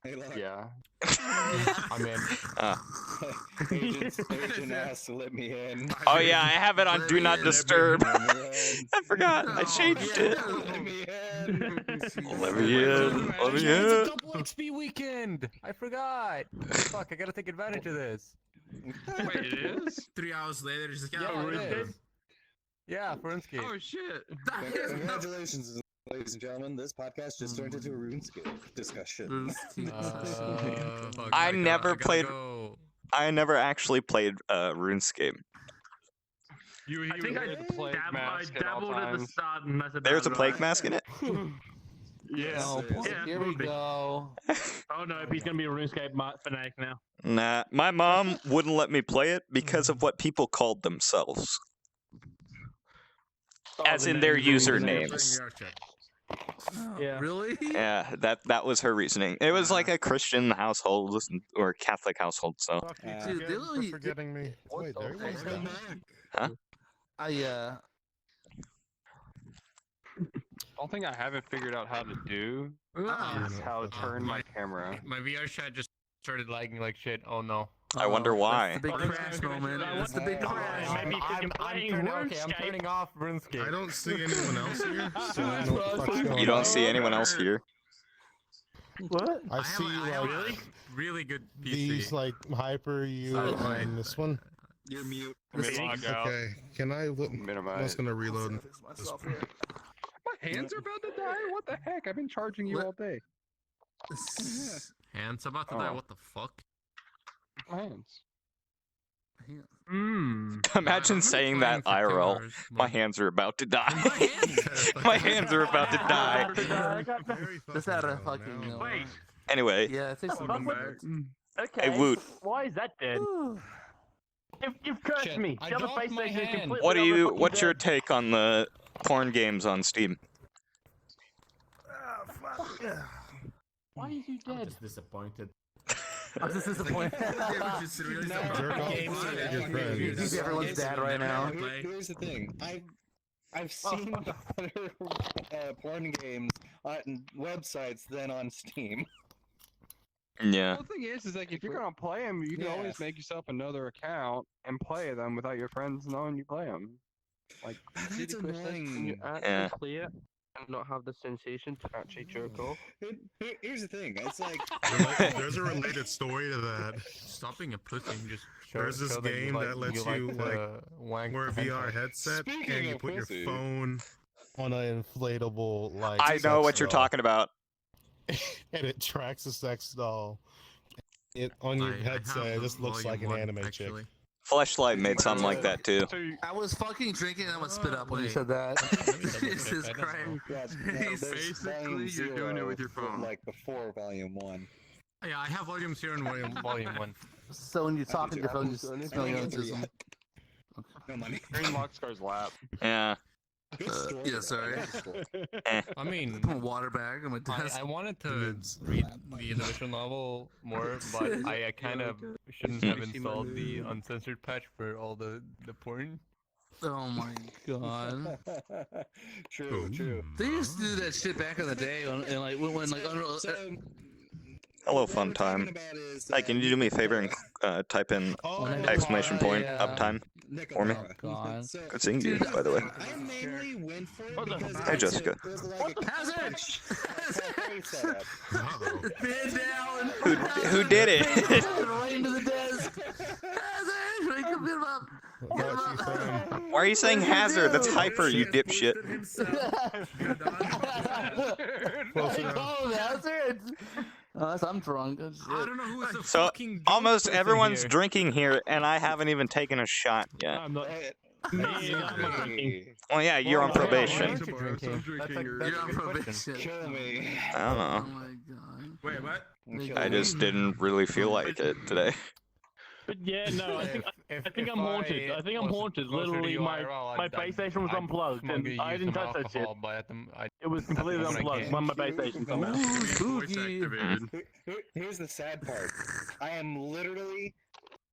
Hey, look. Yeah. I'm in. Agent asked to let me in. Oh yeah, I have it on Do Not Disturb. I forgot. I changed it. Let me in. Let me in. Let me It's in. a double XP weekend. I forgot. Fuck, I gotta take advantage of this. Wait, it is? 3 hours later, it's like, Yeah, oh, it really? is. Yeah, for RuneScape. Oh shit. Congratulations, ladies and gentlemen. This podcast just turned into a RuneScape discussion. Fuck, I gotta I never actually played RuneScape. I think I dabbled at the start and that's about There's a plague right. mask in it? Yeah. Oh, boy. Yeah, Here we go. Oh no, he's gonna be a RuneScape fanatic now. Nah, my mom wouldn't let me play it because of what people called themselves. As in their usernames. Yeah. Really? Yeah, that was her reasoning. It was like a Christian household or Catholic household, so. Fuck you, Dude, Dude, they for literally- forgetting me. Wait, there he was. Huh? One thing I haven't figured out how to do Ah. is how to turn my camera. My VR chat just started lagging like shit. Oh no. I wonder why. That's the big crash moment. That's the big crash. Maybe because you're playing I'm RuneScape. turning off RuneScape. I don't see anyone else here. So I don't know what the fuck's going You don't on. see anyone else here? What? I see like really good PC. these like hyper you and this one. You're mute. Log out. Okay, can I look? I'm Minimize. just gonna reload. My hands are about to die? What the heck? I've been charging you all day. Hands about to die. Oh. What the fuck? My hands. Imagine saying that IRL. My hands are about to die. My hands are about to die. Just out of fucking. Wait. Anyway, Yeah, it takes some. Okay. Hey, Woot. Why is that dead? You've cursed Shit, me. I The other dropped face my station is hand. completely what do you? motherfucking What's your dead. take on the porn games on Steam? Why is he I'm dead? just disappointed. I'm just disappointed. Jerk off to your friends. He's everyone's dad right now. Here's the thing. I've seen better porn games on websites than on Steam. Yeah. The thing is like if you're gonna play them, you can always Yes. make yourself another account and play them without your friends knowing you play them. Like, That's Can you annoying. actually Yeah. play it and not have the sensation to actually jerk off? Here's the thing. It's like There's a related story to that. Stop being a pussy and just. There's this game that lets you like wear a VR headset Speaking and you of put pussy. your phone. On an inflatable like. I know what sex you're doll, talking about. And it tracks a sex doll. It on your headset. It just looks like an anime chick. Fleshlight made something like that too. so you, I was fucking drinking and I would spit up when you said that. Jesus Christ. there's Basically, volume you're doing it 0 with your phone. Like before volume 1. Yeah, I have volume 0 and volume 1. So when you're talking to your phone, you smell your own system. No money. you're in Lockscar's lap. Yeah. Good story. yeah, sorry. Good story. I mean, Put a water bag on my desk. I wanted to read the individual novel more, but I kind of shouldn't have installed the uncensored patch for all the porn. Oh my god. True. They used to do that shit back in the day when like Unreal. Hello, fun time. Hey, can you do me a favor and type in exclamation point uptime for me? God. Good seeing you, by the way. I mainly went for it because Hey, Jessica. it was like a Hazard! setup. Bend down! Who did it? Right into the desk! Hazard! Wake him up! Get him up! Why are you saying hazard? That's hyper, you dipshit. Oh, Hazard! Oh, I'm drunk. Oh, I shit. don't know who's the So fucking. almost person everyone's here. drinking here, and I haven't even taken a shot yet. I'm not. Well, yeah, you're on probation. You're on probation. Kill me. I don't Oh know. my god. Wait, what? I just didn't really feel like it today. But yeah, no, I think I'm haunted. I think I'm haunted. Literally, my base station was unplugged, and I didn't touch that shit. It was completely unplugged on my base station somehow. Here's the sad part. I am literally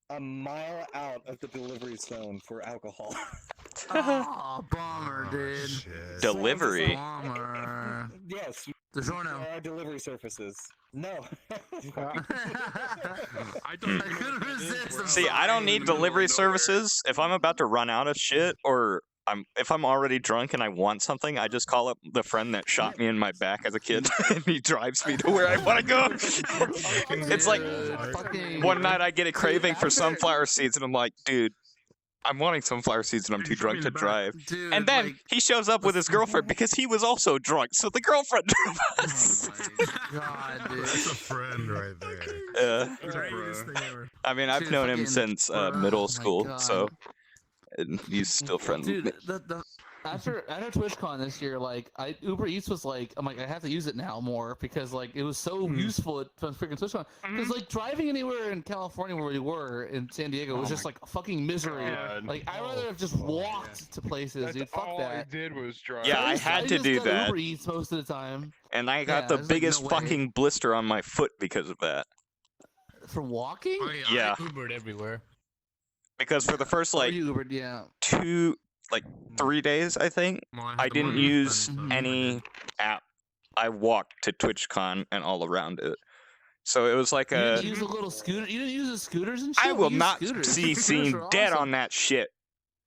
a mile out of the delivery zone for alcohol. Oh, bummer, dude. Delivery. Bummer. Yes, DiGiorno. there are delivery services. No. I couldn't resist. I'm See, I don't need delivery services. If I'm about to run out of shit, or if I'm already drunk and I want something, I just call up the friend that shot me in my back as a kid, and he drives me to where I want to go. It's like one night I get a craving for sunflower seeds, and I'm like, dude, I'm wanting sunflower seeds and I'm too drunk to drive. Dude, And then he shows up with his girlfriend because he was also drunk, so the girlfriend drove us. Oh my god, dude. That's a friend right there. Greatest thing ever. I mean, I've Dude, known him fucking- since oh middle my school, God. so and he's still friends with me. Dude, after TwitchCon this year, like Uber Eats was like, I'm like, I have to use it now more because like it was so useful at freaking TwitchCon. Because like driving anywhere in California where we were in San Diego was just like fucking misery. God. Like I'd rather have just walked to places. That's Dude, fuck all that. I did was drive. Yeah, I had to just do got that. Uber Eats most of the time And I got Yeah, the there's, like, biggest no way. fucking blister on my foot because of that. from walking. Oh, Yeah. I Ubered everywhere. Because for the first Or like you Ubered, yeah. 3 days, I think, Well, had I the didn't money to use spend, so I any did. app. I walked to TwitchCon and all around it. So it was like You a. didn't use a little scooter. You didn't use the scooters and shit. I will We used not scooters. be Scooters seen are dead awesome. on that shit.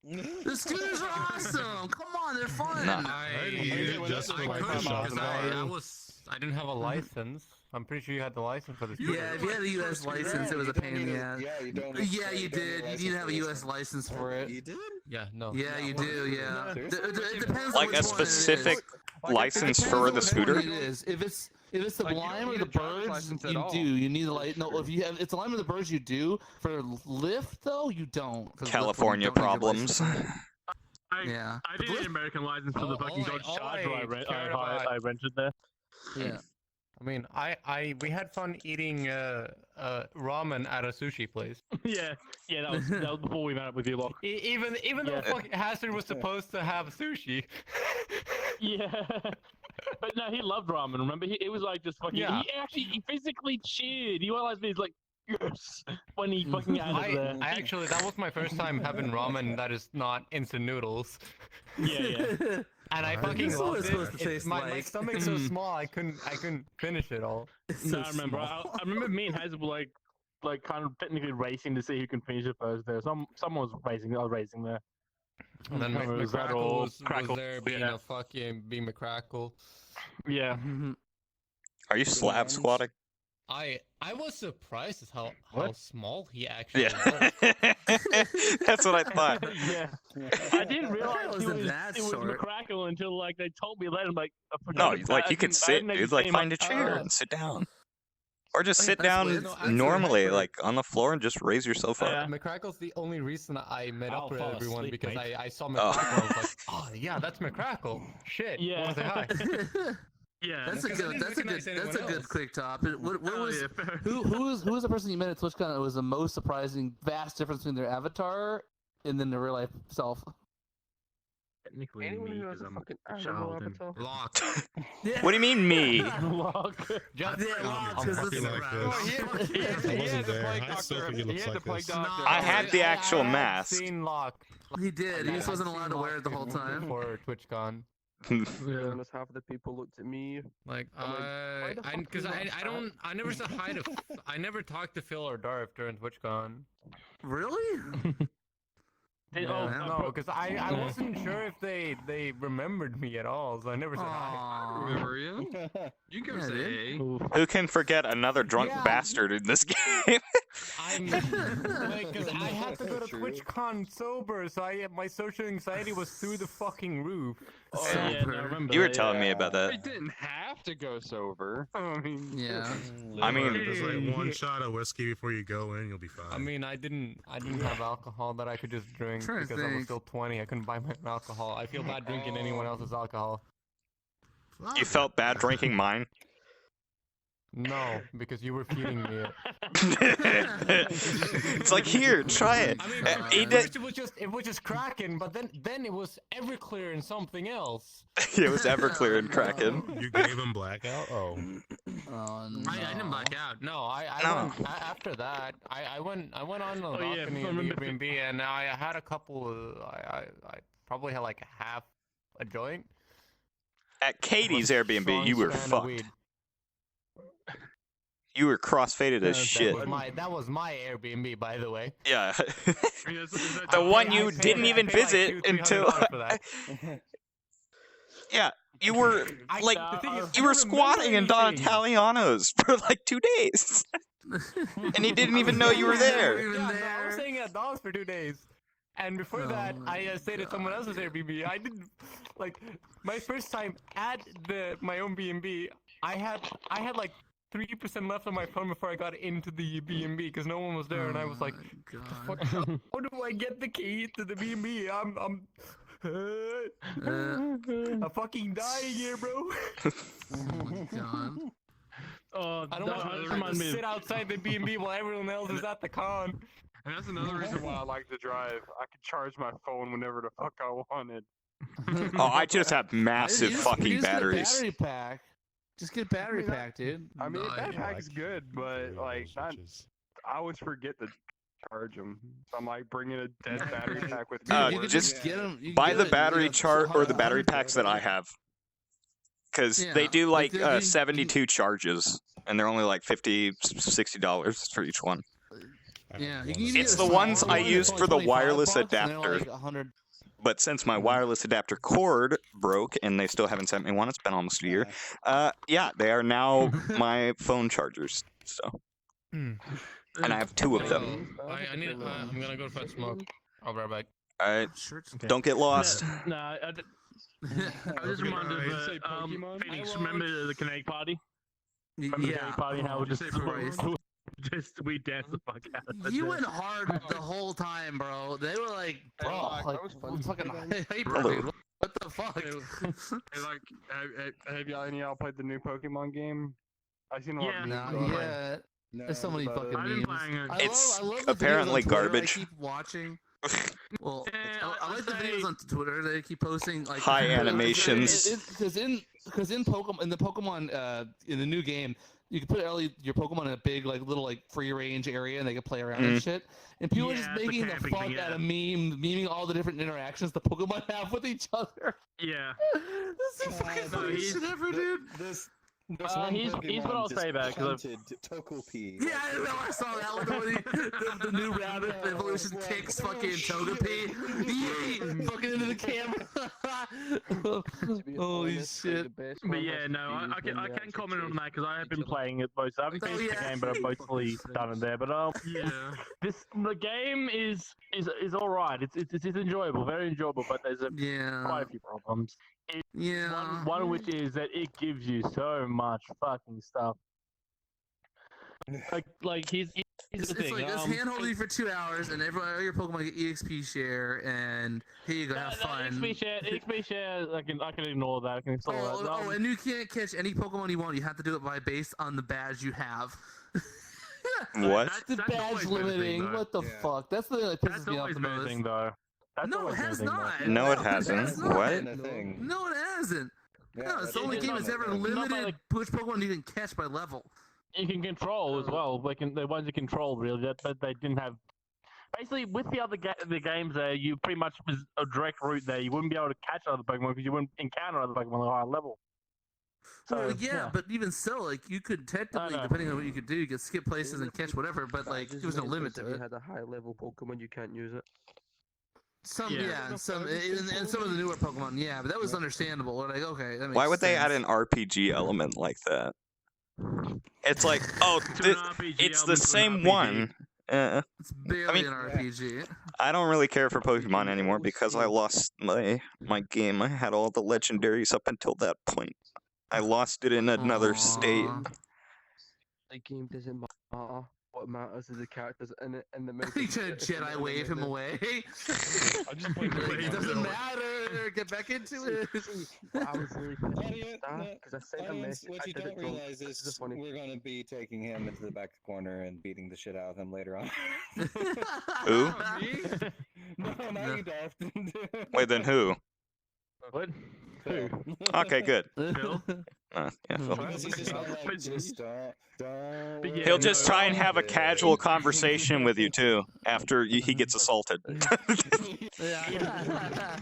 The scooters are awesome. Come on, they're fun. Nah. I use it just I for like couldn't the shop. because I didn't have a license. I'm pretty sure you had the license for this. Yeah, if you had a U.S. license, it was a pain in the ass. Yeah, you don't. Yeah, you did. You need to have a U.S. license for it. You did? Yeah, no. Yeah, you do. Yeah. It depends Like on a which one it is. specific license Depends for on the which scooter. one It is. If it's the Like, you don't Lime or need the a driver's Birds, license at you all. do. You need a light. No, if you have it's the Lime or the Birds, you do. For Lyft though, you don't. 'cause Lyft California don't need your problems. license. Yeah. I did an American license for the fucking Dodge all Charger I cared about- I rented there. Yeah. I mean, we had fun eating ramen at a sushi place. yeah, that was before we met up with you, Lock. Even though Yeah. fucking Hazard was supposed to have sushi. Yeah, but no, he loved ramen. Remember, it was like just fucking. Yeah. He physically cheered. He realized he's like yes when he fucking had it there. I actually that was my first time having ramen that is not instant noodles. Yeah. And I Alright. fucking That's what loved it's it. supposed to taste My like. stomach's so small I couldn't finish it all. No, I remember. I remember me and Hazel were like kind of technically racing to see who can finish it first. There, someone was racing. I was racing there. And then It was that McCrackle or was Crackle, there being yeah. a fucking being McCrackle. Yeah. Are you slab squatting? I was surprised at how What? small he actually Yeah. was. That's what I thought. Yeah. I didn't realize wasn't it that was short. McCrackle until like they told me later. I'm like, I No, forgot like that. you could I sit, didn't dude. actually Like see find a him, chair oh. and sit down, or just sit that's down weird. No, actually, normally, hyper. like on the floor, and just raise yourself up. Yeah. McCrackle's the only reason I met I'll up with fall everyone asleep, because mate. I saw Oh. McCrackle. I was like, oh yeah, that's McCrackle. Shit. Yeah. Wanna say hi? Yeah. That's a Because I good. didn't That's a good. recognize anyone That's a good else. quick top. What Oh, was yeah, fair. who was the person you met at TwitchCon that was the most surprising, vast difference between their avatar and then their real life self? Technically Anyone me, who has because a I'm fucking a animal child. and- avatar. Locked. What do you mean me? Lock. Just Yeah, Locked, 'cause happy it's- like Oh, this. he I wasn't had the there. plague I still doctor. think he He looks had the like plague this. doctor. I had the actual had mask. Seen Locke. He did. He just wasn't allowed to wear it the whole time. For TwitchCon. Yeah. Honest, half of the people looked at me. Like, I'm like, why the fuck because do you I not don't, I never said hi to, I never talked to Phil or Darth during TwitchCon. Really? No, because I wasn't sure if they remembered me at all, so I never said hi. Aw. Remember you? You can Yeah, say dude. hey. Who can forget another drunk Yeah. bastard in this game? I'm like, because I had to go to True. TwitchCon sober, so my social anxiety was through the fucking roof. Oh, So yeah, no, I pretty. remember You were that, telling yeah. me about I that. didn't have to go sober. I mean, Yeah. I mean, There's like one shot of whiskey before you go in, you'll be fine. I mean, I didn't have alcohol that I could just drink Trying to because I was think. still 20. I couldn't buy my own alcohol. I feel bad drinking anyone else's alcohol. you felt bad drinking mine. No, because you were feeding me it. It's like, here, try it. I mean, Eat at it. first it was just Kraken, but then it was Everclear and something else. It was Everclear and Kraken. You gave him blackout? Oh. Oh, no. I didn't black out. No, I No. went after that. I went on a Oh, yeah, balcony I in the remember. Airbnb, and I had a couple. I probably had like half a joint. At Katie's One Airbnb, strong you were strand of fucked. weed. You were crossfaded as shit. That was my Airbnb, by the way. Yeah. I mean, The I one paid- you I paid- didn't I even paid like visit $200-300 until. for that. Yeah, you were like, The thing is, I you were don't squatting in remember Don anything. Italiano's for like 2 days, and he didn't even know you were there. Even Yeah, no, I there. was staying at Dom's for 2 days. And before Oh that, my I stayed at someone else's Airbnb. I didn't like my first time at my own B&B. I had like 3% left on my phone before I got into the B&B because no one was there, and I was like, Oh, "Fuck, God. how do I get the key to the B&B? I'm fucking dying here, bro. Oh my God. Oh, I don't that want to reminds me. sit outside the B&B while everyone else is at the con." and that's another reason why I like to drive. I could charge my phone whenever the fuck I wanted. Oh, I just have massive You just fucking get a batteries. battery pack. Just get a battery pack, dude. I mean, No, that yeah, pack's good, but like, not, Switches. I always forget to charge them. So I'm like bringing a dead battery pack with Dude, me. Uh, you could just just get them. Buy the battery chart or the battery packs that I have, because they Yeah, do like, like you- 72 charges, and they're only like $50-$60 for each one. I Yeah, have you one can of use It's those. the ones I use for the wireless $25, and they're adapter. like 100. But since my wireless adapter cord broke and they still haven't sent me one, it's been almost a year. Yeah, they are now my phone chargers. So, and I have 2 of them. I need. I'm gonna go fetch smoke. I'll be right back. All right, Sure. don't get lost. Nah, I just reminded Nice. of Phoenix. Remember the Connect party? Yeah. Remember the Connect party? How we Just just say Christ. we danced the fuck out of it. You went hard the whole time, bro. They were like, bro, That like was fun. fucking hyper, Hello. dude. What the fuck? Hey, like, have y'all any of y'all played the new Pokemon game? I seen a lot Yeah. of Not memes. yet. No, There's so many but, fucking I've been memes. playing it. It's I love the videos apparently on Twitter garbage. I keep watching. Well, Yeah, I like the I'd videos say- on Twitter. They keep posting like High animations. Because in Pokemon in the new game, you can put your Pokemon in a big like little like free range area, and they can play around and shit. And people are just Yeah, it's a making the camping fuck thing, out yeah. of memeing all the different interactions the Pokemon have with each other. Yeah. This is the fucking no, funniest he's- shit ever, dude. This here's what I'll say about it, 'cause hunted Togepi. Yeah, I know. I saw that one. The new rabbit evolution kicks fucking Togepi. Yeet! Fucking into the camera. To be Holy honest, shit. the best But one yeah, has no, to I be can when I they can actually comment on chase that because I have been each other. playing it both. I haven't Oh, finished the yeah. game, but I've mostly done it there. But Yeah. the game is all right. It's enjoyable, very enjoyable. But there's quite Yeah. a few problems. Yeah. One of which is that it gives you so much fucking stuff. Like here's It's the thing. like it's hand holding you for 2 hours, and all your Pokemon get EXP share, and here you go, have fun. XP share. I can ignore that. I can install that. Oh, and you can't catch any Pokemon you want. You have to do it based on the badge you have. What? The That's badge always been a thing, limiting. though. What the Yeah. fuck? That's the thing that That's pisses me off always the been a most. thing, though. That's No, it always been a has thing, though. not. No, it has hasn't. not. What? Been a thing. No, it hasn't. Yeah, No, it's the that's only it's game been that's a ever thing. Not by, limited like- which Pokemon you can catch by level. You can control as well. The ones you control really, but they didn't have. Basically, with the other the games there, you pretty much was a direct route there. You wouldn't be able to catch other Pokemon because you wouldn't encounter other Pokemon at a higher level. So Well, yeah, but even so, like you could technically, know. depending on what you could do, you could skip places and catch whatever. But like, Badges there was no meant limit that to if you it. had a high level Pokemon, you can't use it. Some, Yeah. yeah, and some of the newer Pokemon, yeah, but that was understandable. Like, okay, that makes Why would they sense. add an RPG element like that? It's like, oh, To an RPG it's the element to an same RPG. one. It's barely mean- an RPG. I don't really care for Pokemon anymore because I lost my game. I had all the legendaries up until that point. I lost it in another state. Aw. The game doesn't matter. What matters is the characters in it and the movies. He could Jedi wave him away. I just played It doesn't matter. Get back into it. I was really pissed Audience, because I sent a audience, message. what I you did don't it drunk. realize This is funny. we're going to be taking him into the back corner and beating the shit out of him later on. Who? No, not No. you, Dolph. Wait, then who? What? Phil. Okay, good. Phil? Yeah, Phil. Because he's just not like, just don't But yeah, He'll worry just about try and have a it. casual conversation with you too after he gets assaulted. Yeah.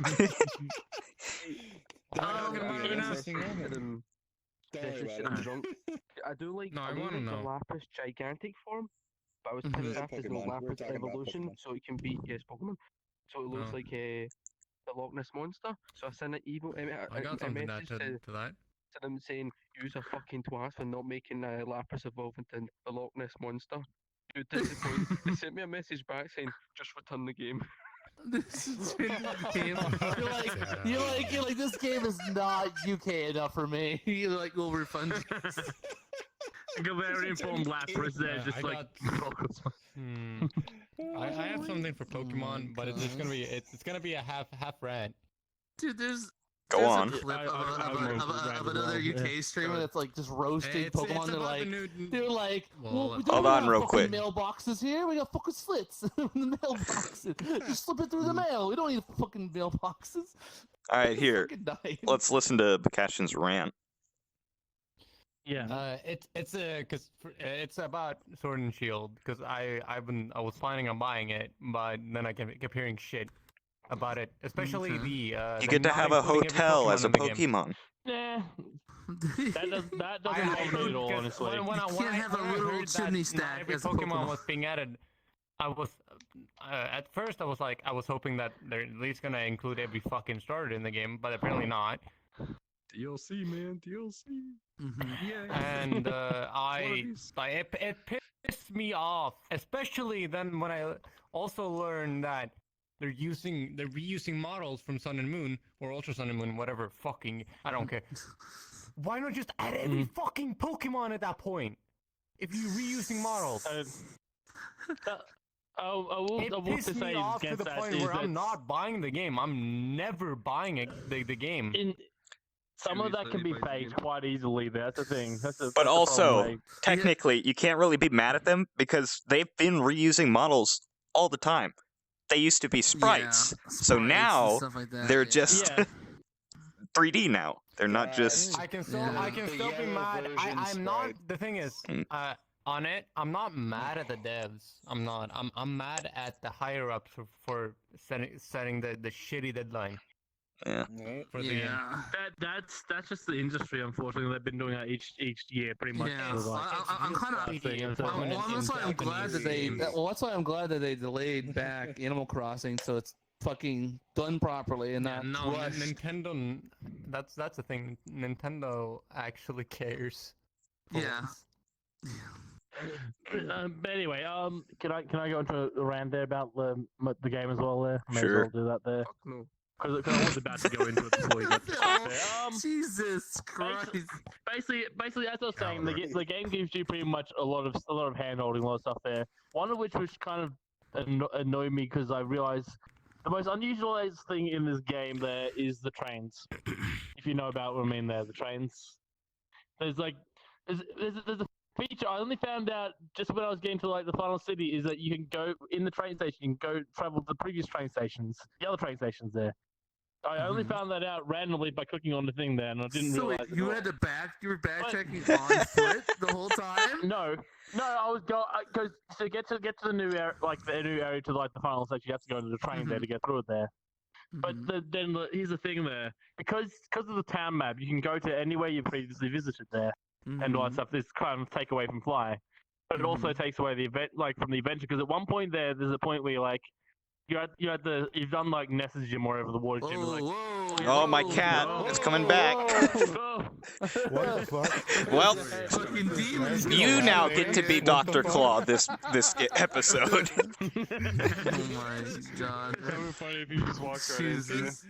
Don't Pokemon worry now. about it. Don't worry about it. Drunk. I do like. No, I do wanna like the know. Lapras gigantic form, but I was Mhm. pissed Yeah, off there's no Pokemon. We're Lapras talking about evolution, Pokemon. so it can beat Pokemon. So it looks No. like the Loch Ness monster. So I sent an evil I got a something message to that. to them saying, "Use a fucking twat for not making Lapras evolve into the Loch Ness monster." Dude, this is point. They sent me a message back saying, "Just return the game." This is game. You're like this game is not UK enough for me. You're like, we'll refund you. I got very informed Lapras there, Yeah, just I like. I have something for Pokemon, but it's just gonna be it's gonna be a half rant. Dude, there's Go on. a clip I- of, I- of, I of, know of, Brad of as another well, UK streamer that's like just roasting It's Pokemon. They're about like, the new. they're like, Well, well, we let's- don't Hold on have real fucking quick. mailboxes here. We got fucking slits in the mailboxes. Just slip it through the mail. We don't need fucking mailboxes. All right, here. Fucking dying. Let's listen to Bakashin's rant. Yeah. It's it's about Sword and Shield because I was planning on buying it, but then I kept hearing shit about it, especially Okay. You get to have a hotel as a Pokemon. Nah, that doesn't bother me at all, because honestly. When You can't have a I little heard that chimney not stack every as a Pokemon Pokemon. was being added, I was at first I was like I was hoping that they're at least gonna include every fucking starter in the game, but apparently not. DLC, man, DLC. Mhm. And it pissed me off, especially then when I also learned that they're reusing models from Sun and Moon or Ultra Sun and Moon, whatever. Fucking, I don't care. Why not just add every fucking Pokemon at that point? If you're reusing models, I will it to pissed say me off to against the that point is where I'm that not buying the game. I'm never buying the game. some of that can be faked quite easily. That's the thing. That's the But that's the also, problem, like, technically, you can't really be mad at them because they've been reusing models all the time. They used to be sprites, Yeah, so sprites and now stuff like that, they're yeah. just yeah. 3D now. They're not Yeah, just. I can still, Yeah. I can The still be yellow mad. version I'm not. sprite. The thing is, Mm. on it, I'm not mad at the devs. I'm not. I'm mad at the higher ups for setting the shitty deadline Yeah. Right? for the game. Yeah. That's just the industry. Unfortunately, they've been doing that each year, pretty much. Yeah, It was like- I'm kind of. That's the thing, it's Well, like- that's why I'm glad that they. games. Well, that's why I'm glad that they delayed back Animal Crossing, so it's fucking done properly and Yeah, not no, rushed. Nintendo. That's the thing. Nintendo actually cares. for Yeah. once. But anyway, can I go into a rant there about the game as well? There, may Sure. as well do that there No. because I was about to go into it before we got to there. Jesus Christ. Basically, as I was saying, the game gives you pretty much a lot of hand holding, a lot of stuff there. One of which kind of annoyed me because I realized the most unusual thing in this game there is the trains. If you know about what I mean there, the trains. There's a feature I only found out just when I was getting to like the final city is that you can go in the train station, you can go travel to the previous train stations, the other train stations there. I only found that out randomly by clicking on the thing there, and I didn't So realize. wait, it you all. had to you were backtracking on foot the whole time? No, I was because to get to the new area, like the new area to like the final section, you have to go into the train there to get through it there. But Mhm. here's the thing there, because of the town map, you can go to anywhere you previously visited there and all that Mhm. stuff. This kind of take away from Fly, but it also takes away the event, like from the adventure. Because at one point there's a point where you're like, you've done like Ness's gym or whatever the water gym. Like, Oh, my cat is coming back. What the fuck? Well, Fucking demons. you now get to be Dr. Claw this episode. Oh my god. That would be funny if you just walked right into it. Jesus.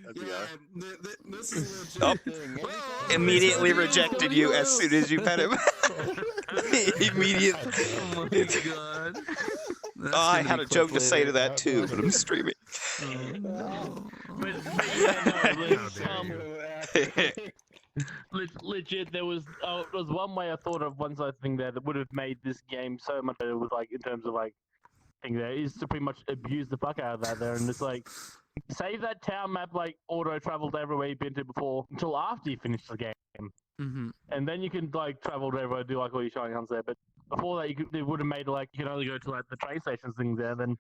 This is Oh, legit thing. immediately rejected you as soon as you pet him. Immediately. Oh my god. That's Oh, I gonna had be a joke to clip say to later. that too, but I'm streaming. But yeah, no, How dare you. legit, there was one way I thought of one side thing there that would have made this game so much better with like in terms of like thing there is to pretty much abuse the fuck out of that there, and it's like save that town map like auto travel to everywhere you've been to before until after you finish the game, and then you can like travel to everywhere, do like all your shiny hunts there. But before that, it would have made like you can only go to like the train stations things there. Then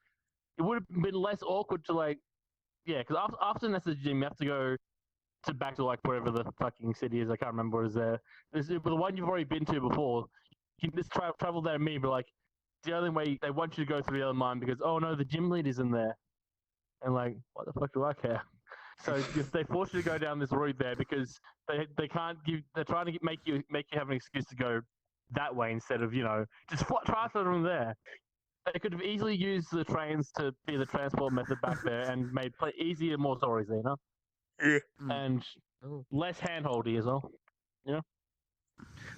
it would have been less awkward to like because after Nessa's gym you have to go to back to like wherever the fucking city is. I can't remember what is there. This is the one you've already been to before. You can just travel there and me, but like the only way they want you to go through the other mine because oh no, the gym leader's in there, and like what the fuck do I care? So if they force you to go down this route there because they can't give, they're trying to make you have an excuse to go that way instead of just try from there. They could have easily used the trains to be the transport method back there and made easier, more stories, Yeah. and less handholdy as well.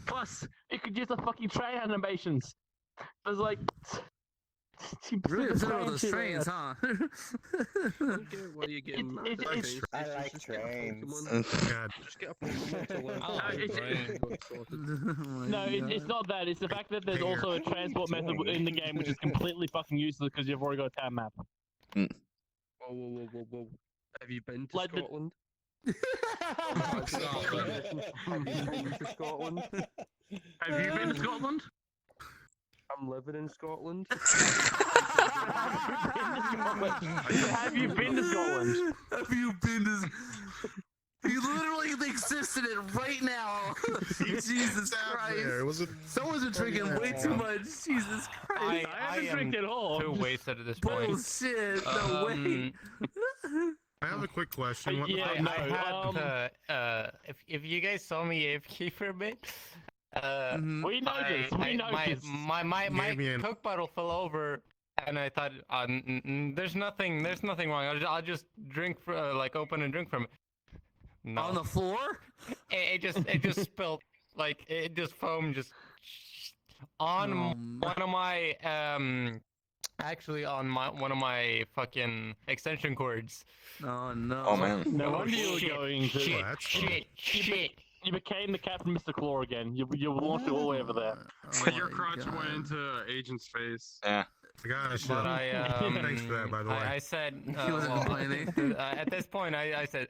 Plus, you could use the fucking train animations. There's like. Really upset about those trains, huh? What are you getting? I like trains. God. Just get up and No, it's not that. It's the fact that there's also a transport method in the game which is completely fucking useless because you've already got a town map. Whoa. Have you been to Like the- Scotland? Have you been to Scotland? I'm living in Scotland. Have you been to Scotland? Have you been to? You literally exist in it right now. Jesus Christ! Someone's been drinking way too much. Jesus Christ! I haven't drank at all. Too wasted at this point. Bullshit! No way. I have a quick question. What the Yeah, fuck? no, If you guys saw me AFK for a bit, we noticed. My Damien. Coke bottle fell over, and I thought, there's nothing wrong. I'll just drink, open and drink from it. No. On the floor? It just spilled, it just foamed on one of my actually on one of my fucking extension cords. Oh no. Oh man. No wonder you were going to. Shit. You became the Captain Mr. Claw again. You launched it all the way over there. But your crotch went into Agent's face. Yeah. I got a shit. But Thanks for that, by the way. I said, He wasn't complaining. at this point, I said,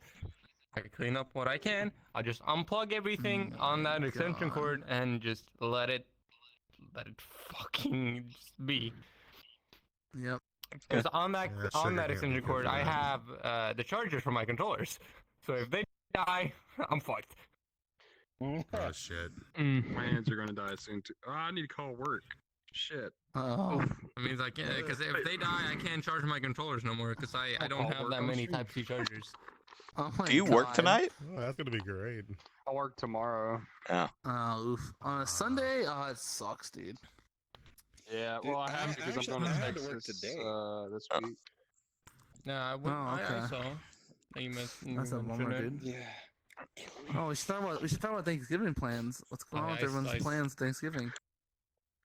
I clean up what I can. I'll just unplug everything on that extension cord and just let it fucking just be. Yep. Because on that sugar extension can't cord, be I good. have the chargers for my controllers. So if they die, I'm fucked. Oh shit. My hands are gonna die soon too. Oh, I need to call work. Shit. Oh. It means I can't, because if they die, I can't charge my controllers no more. Because I don't have that many Type C chargers. Oh my Do you work God. tonight? Oh, that's gonna be great. I'll work tomorrow. Oh, oof. On a Sunday? Oh, it sucks, dude. Yeah, Dude, well, I have because I'm going to I had to work Texas today. This week. No, I okay. saw. You That's a bummer, dude. Yeah. Oh, we should talk about Thanksgiving plans. What's going on with everyone's plans Thanksgiving?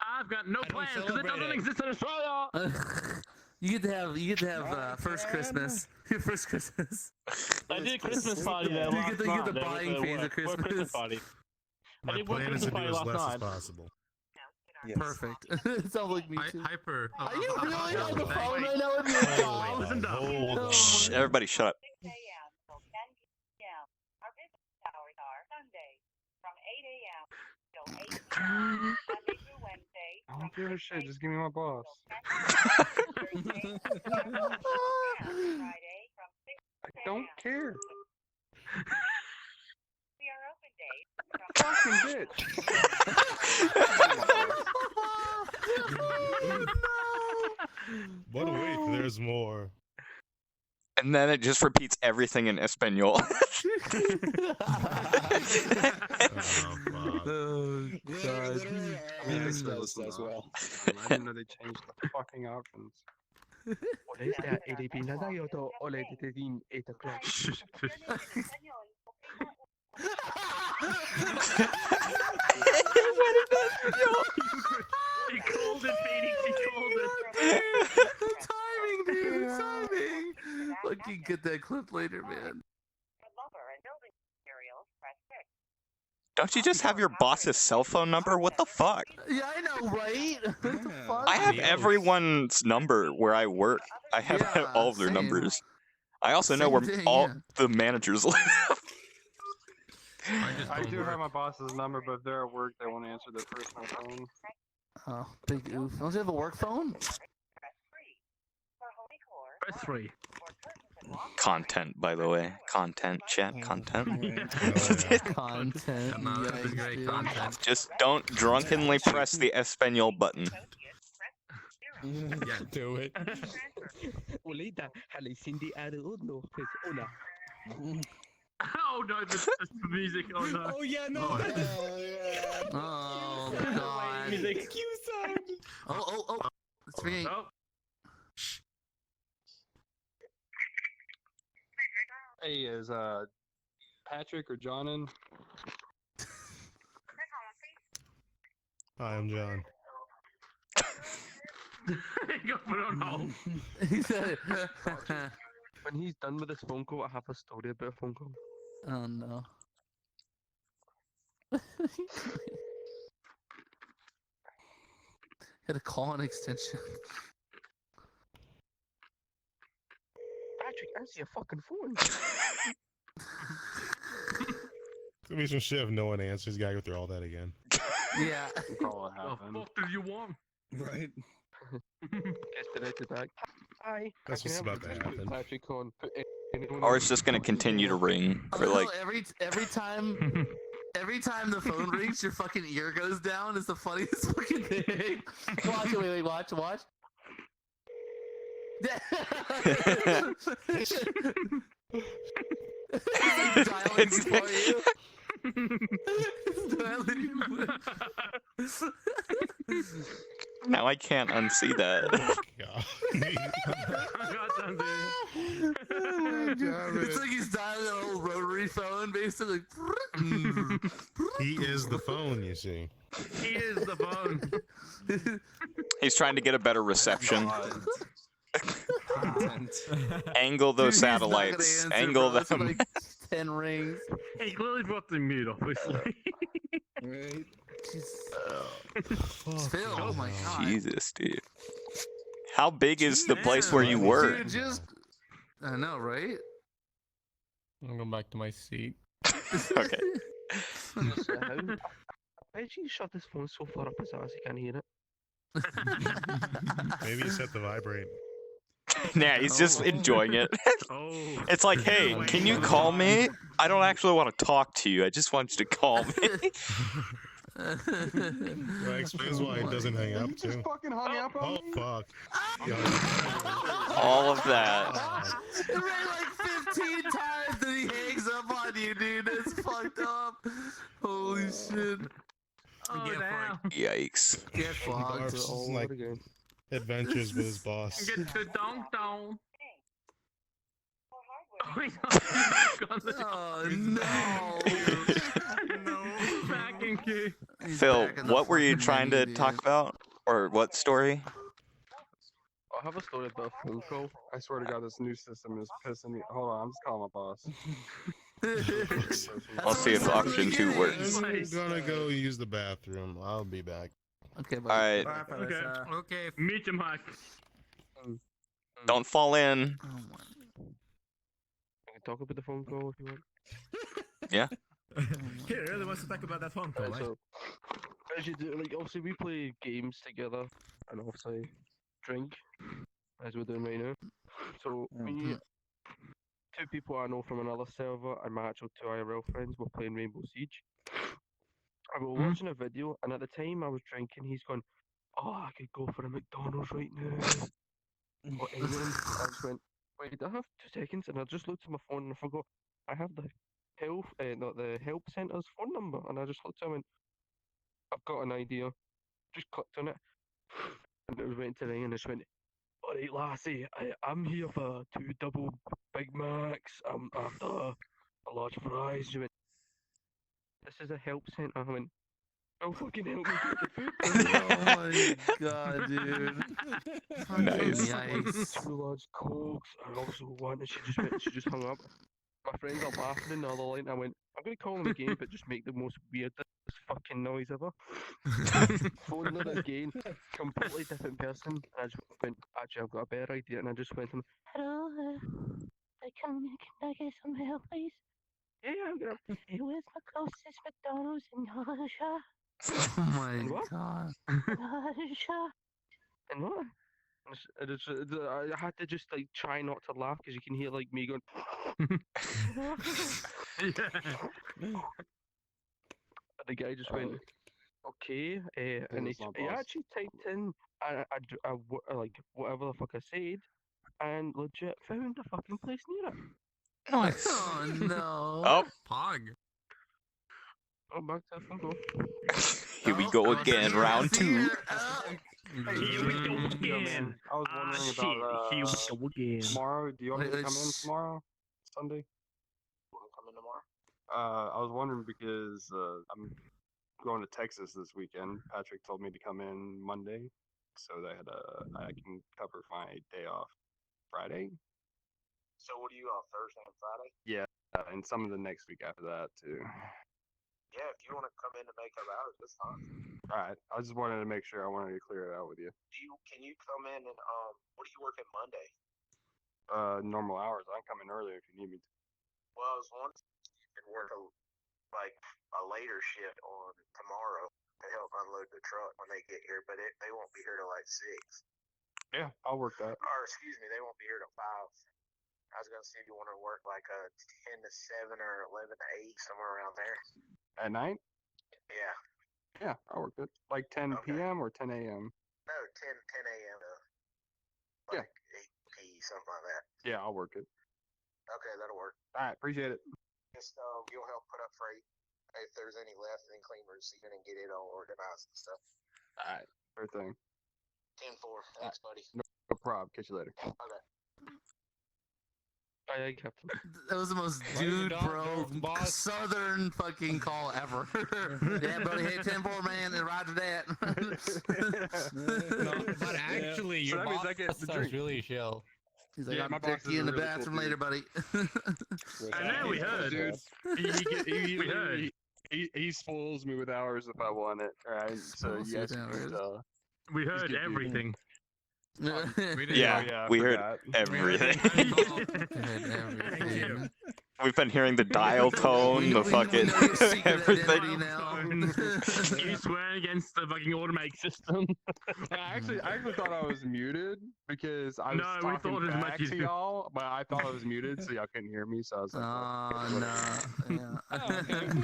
I've got no I don't plans because it celebrate doesn't it. exist in Australia. You get to have first Christmas. Your first Christmas. I did a Christmas party there You last get night. the There buying was a phase of work Christmas. Christmas party. I My did work plan is to Christmas do party as last less as night. possible. Yes. Perfect. it sounds like me too. Hyper. Are you really on the Wait. phone right now with your dog? Hold on. Oh Shh, my- everybody shut up. 6 a.m. till 10 p.m. Our business hours are Sunday from 8 a.m. till 8 p.m. Monday through Wednesday. I don't give a shit. Just give me my boss. Thursday from 10 p.m. and Friday from 6 I don't care. We are open days from Fucking bitch. But wait, there's more. And then it just repeats everything in Espanol. Oh, Yeah, God. literally, ours does as well. I didn't know they changed the fucking options. Ahorita eliminada yo to ole de din 8 o'clock. He called it, Phoenix. He called it. The timing, dude. The timing. Fucking get that clip later, man. Don't you just have your boss's cell phone number? What the fuck? Yeah, I know, right? What the fuck? I have everyone's number where I work. I have Yeah, all of their same. numbers. I also know Same where thing, all yeah. the managers live. I do have my boss's number, but if they're at work, they won't answer their personal phone. Oh, big oof. Don't you have a work phone? Press 3. Content, by the way. Content, chat, content. Content. No, that is yikes, great dude. content. Just don't drunkenly press the Espanol button. Yeah. Do it. Ahorita Cindy uno, pues una. Oh no, the music. Oh no. Oh yeah, no. Oh, yeah. Oh, God. Music. Cue sound. Oh. It's me. Oh. Hey, is Patrick or John in? Hi, I'm John. Go put it on hold. He said it. When he's done with this phone call, I have a story about a phone call. Oh, no. Had to call an extension. Patrick, answer your fucking phone. It's gonna be some shit if no one answers. Gotta go through all that again. Yeah. Call it The happen. fuck do you want? Right. Disconnected back. Hi. That's what's about to happen. Patrick on. Put anyone Or on. it's just gonna continue to ring for Also, like. every time the phone rings, your fucking ear goes down. Is the funniest fucking thing. Watch it, wait, watch. It's like dialing for you. It's dialing. Now I can't unsee that. God. I got something. It's like he's dialing an old rotary phone, basically. He is the phone, you see. He is the phone. He's trying to get a better reception. Content. Angle those Dude, he's not gonna satellites. answer, Angle bro. It's them. like 10 rings. He clearly brought the mute, obviously. Right. Phil, oh my god. Jesus, dude. How big is the place where you work? Dude, just. I know, right? I'm going back to my seat. Okay. Why did you shut this phone so far up his ass he can't hear it? Maybe you set the vibrate. Nah, he's just enjoying it. Oh. It's like, hey, can you call me? I don't actually want to talk to you. I just want you to call me. That explains why it doesn't hang up, too. Fucking hung up on Oh, me. fuck. All of that. It rang like 15 times and he hangs up on you, dude. It's fucked up. Holy shit. Oh, now. Yikes. Get Darf's fucked. is like adventures with his boss. Get to downtown. Oh, no. No. Back in queue. Phil, back in the what were you fucking trying to menu, talk dude. about? Or what story? I have a story about a phone call. I swear to God, this new system is pissing me. Hold on, I'm just calling my boss. I'll see if option 2 works. I'm gonna go use the bathroom. I'll be back. Okay, bye. Alright, Okay. Okay. Meet him, Mike. don't fall in. Oh my. I can talk about the phone call if you want. He really wants to talk about that phone call, right? So, as you do, like, obviously we play games together, and obviously drink, as we're doing right now. So, me, 2 people I know from another server, and my actual 2 IRL friends were playing Rainbow Siege. And we were watching a video, and at the time I was drinking, he's going, "Oh, I could go for a McDonald's right now." Or England. I just went, wait, I have 2 seconds, and I just looked at my phone and I forgot I have the help centre's phone number, and I just looked at it and went, I've got an idea. Just clicked on it, and it was waiting to ring, and it just went, alright, lassie, I'm here for 2 double Big Macs, after a large fries. She went, this is a help centre. I went, oh, fucking help me get the food. Oh my god, dude. Nice. Yikes. 2 large cokes. I also wanted. She just hung up. My friends are laughing in the other line. I went, I'm gonna call them again, but just make the most weirdest fucking noise ever. Phone them again, completely different person. And I just went, actually, I've got a better idea, and I just went to them, hello, can I get some help, please? Yeah, I'm gonna. Hey, where's my closest McDonald's in Yorkshire? Oh my god. Yorkshire. And what? I had to just like try not to laugh because you can hear like me going. And the guy just went, okay, and he actually typed in like whatever the fuck I said, and legit found a fucking place near it. Nice. Oh no. Oh, Pog. Oh, back to the phone call. here we go again, round 2. Here we go again. I was wondering about Here we go again. tomorrow. Do you want me to Wait, come in it's- tomorrow? Sunday? You want to come in tomorrow? I was wondering because I'm going to Texas this weekend. Patrick told me to come in Monday so that I can cover my day off Friday. So what are you off, Thursday and Friday? Yeah, and some of the next week after that too. Yeah, if you want to come in to make up hours, that's fine. All right, I just wanted to make sure. I wanted to clear it out with you. Can you come in and what are you working Monday? Normal hours. I can come in earlier if you need me to. Well, I was wondering if you could work a later shift on tomorrow to help unload the truck when they get here, but they won't be here till like 6. Yeah, I'll work that. Or excuse me, they won't be here till 5. I was gonna see if you want to work like a 10 to 7 or 11 to 8, somewhere around there. At night? Yeah. Yeah, I'll work it. Like 10 Okay. p.m. or 10 a.m. No, 10 a.m. to Yeah. 8 p, something like that. Yeah, I'll work it. Okay, that'll work. All right, appreciate it. Just you'll help put up freight if there's any left, then clean receiving and get it all organized and stuff. All right, sure thing. 10-4. Thanks, buddy. No problem. Catch you later. Okay. Aye, Captain. That was the most dude bro southern fucking call ever. Yeah, buddy, hey 10-4 man, and roger that. No, but actually, So your that means boss I get the sounds drink. really chill. He's like, Yeah, I'll my boss check is you a in the really cool bathroom dude. later, buddy. I know, we heard. Dude, We heard. he spoils me with hours if I want it. All right, so Spoils you you guys with can hours. We He's heard good, dude. everything. We did. Yeah, yeah, I we heard forgot. everything. Everything. We've been hearing the dial tone, the fucking know your secret everything. identity now. You swear against the fucking automatic system. I actually thought I was muted because I was No, we talking thought as back much as to you- y'all, but I thought I was muted, so y'all couldn't hear me. So I was like, Oh no. Yeah.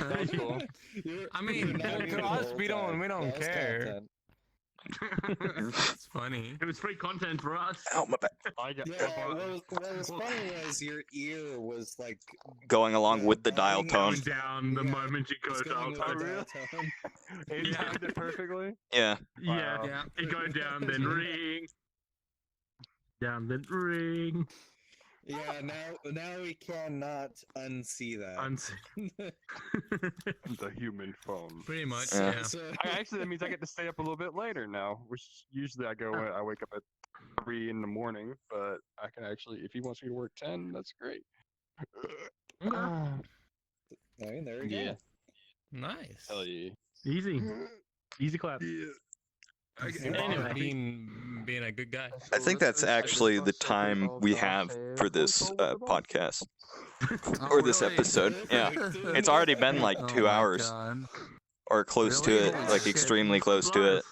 That's cool. I mean, to us, we don't care. It's funny. It was free content for us. Ow, my back. I got Yeah, what was funny was your ear was like Going along with the dial tone. Going down the Yeah, moment you go it's going down. with the dial tone. it Yeah. timed it perfectly. Yeah. Yeah, Yeah. it go down, then ring. Down, then ring. Yeah, now we cannot unsee that. The human phone. Pretty much, Yeah. yeah. So, Actually, that means I get to stay up a little bit later now, which usually I wake up at 3 in the morning, but I can actually, if he wants me to work 10, that's great. I mean, there we go. Yeah. Nice. Hell yeah. Easy. Easy clap. Anyway, being a good guy. I think that's actually the time we have for this podcast or this really? episode. Yeah. It's already been like Oh 2 my hours God. or close to Really? it, Holy like shit. extremely close to it.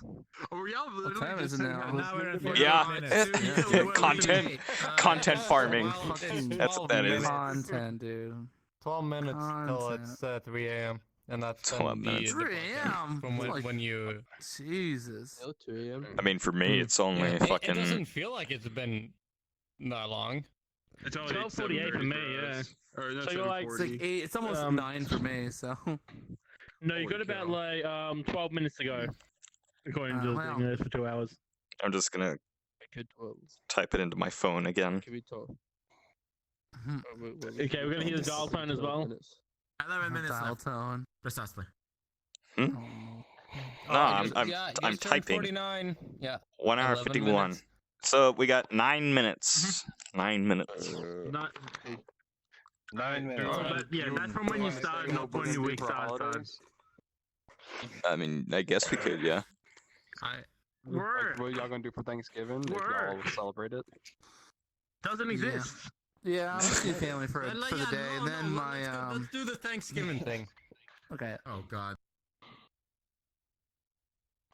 Oh, y'all What time literally is just it said now? how Now we're at Yeah. 45 minutes. Yeah, we're Content- literally, content farming. Fucking That's what that is. Content, dude. 12 minutes till Content. it's 3 a.m. And that's 12 been minutes. 3 a.m. from Like, when you. Jesus. 2 a.m. I mean, for me, it's only It fucking. doesn't feel like it's been that long. It's 12:48 for me, yeah. Or no, So you're like- It's like 8. It's almost 9 for me. So. No, you got about like 12 minutes to go. According to the wow. thing, for 2 hours. I'm just gonna Good 12. type it into my phone again. Can we talk? Okay, we're gonna hear the dial tone as well. 11 minutes Dial left. tone. Precisely. No, I'm typing. 49. Yeah. 1 hour 11 51. minutes. So we got 9 minutes. 9 minutes. Not, 9 minutes. yeah, that's from when you start, not when your week starts. I mean, I guess we could, yeah. Like, what are y'all gonna do for Thanksgiving? If y'all celebrate it? Doesn't exist. Yeah, I'm just seeing family for the yeah, day, and then let's do the Thanksgiving thing. Okay. Oh God.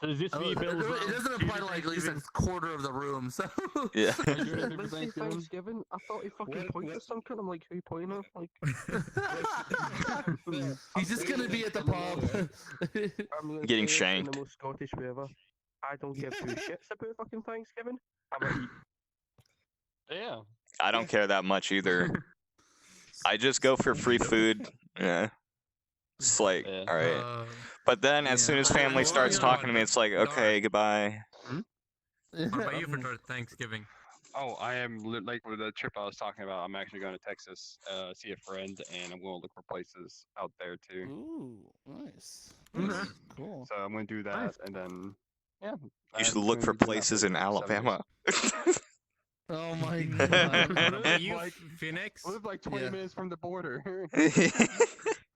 So is this for Oh, you, Bill? it doesn't apply to like at least a quarter of the room, so. Yeah. Thanksgiving? I thought he fucking pointed at some kid. I'm like, who you pointing at? Like, He's just gonna be at the pub. I'm gonna Getting say it shanked. in the most Scottish way ever. I don't give two shits about fucking Thanksgiving. I'm gonna eat. Yeah. I don't care that much either. I just go for free food. Yeah. It's like, all right. But then as soon as family starts talking to me, it's like, okay, goodbye. What about you for Thanksgiving? Oh, I am like with the trip I was talking about. I'm actually going to Texas, see a friend, and I'm going to look for places out there too. Ooh, nice. Cool. So I'm going to do that, and then yeah. You should look for places in Alabama. Oh my What god. about you, Phoenix? I live like 20 minutes from the border.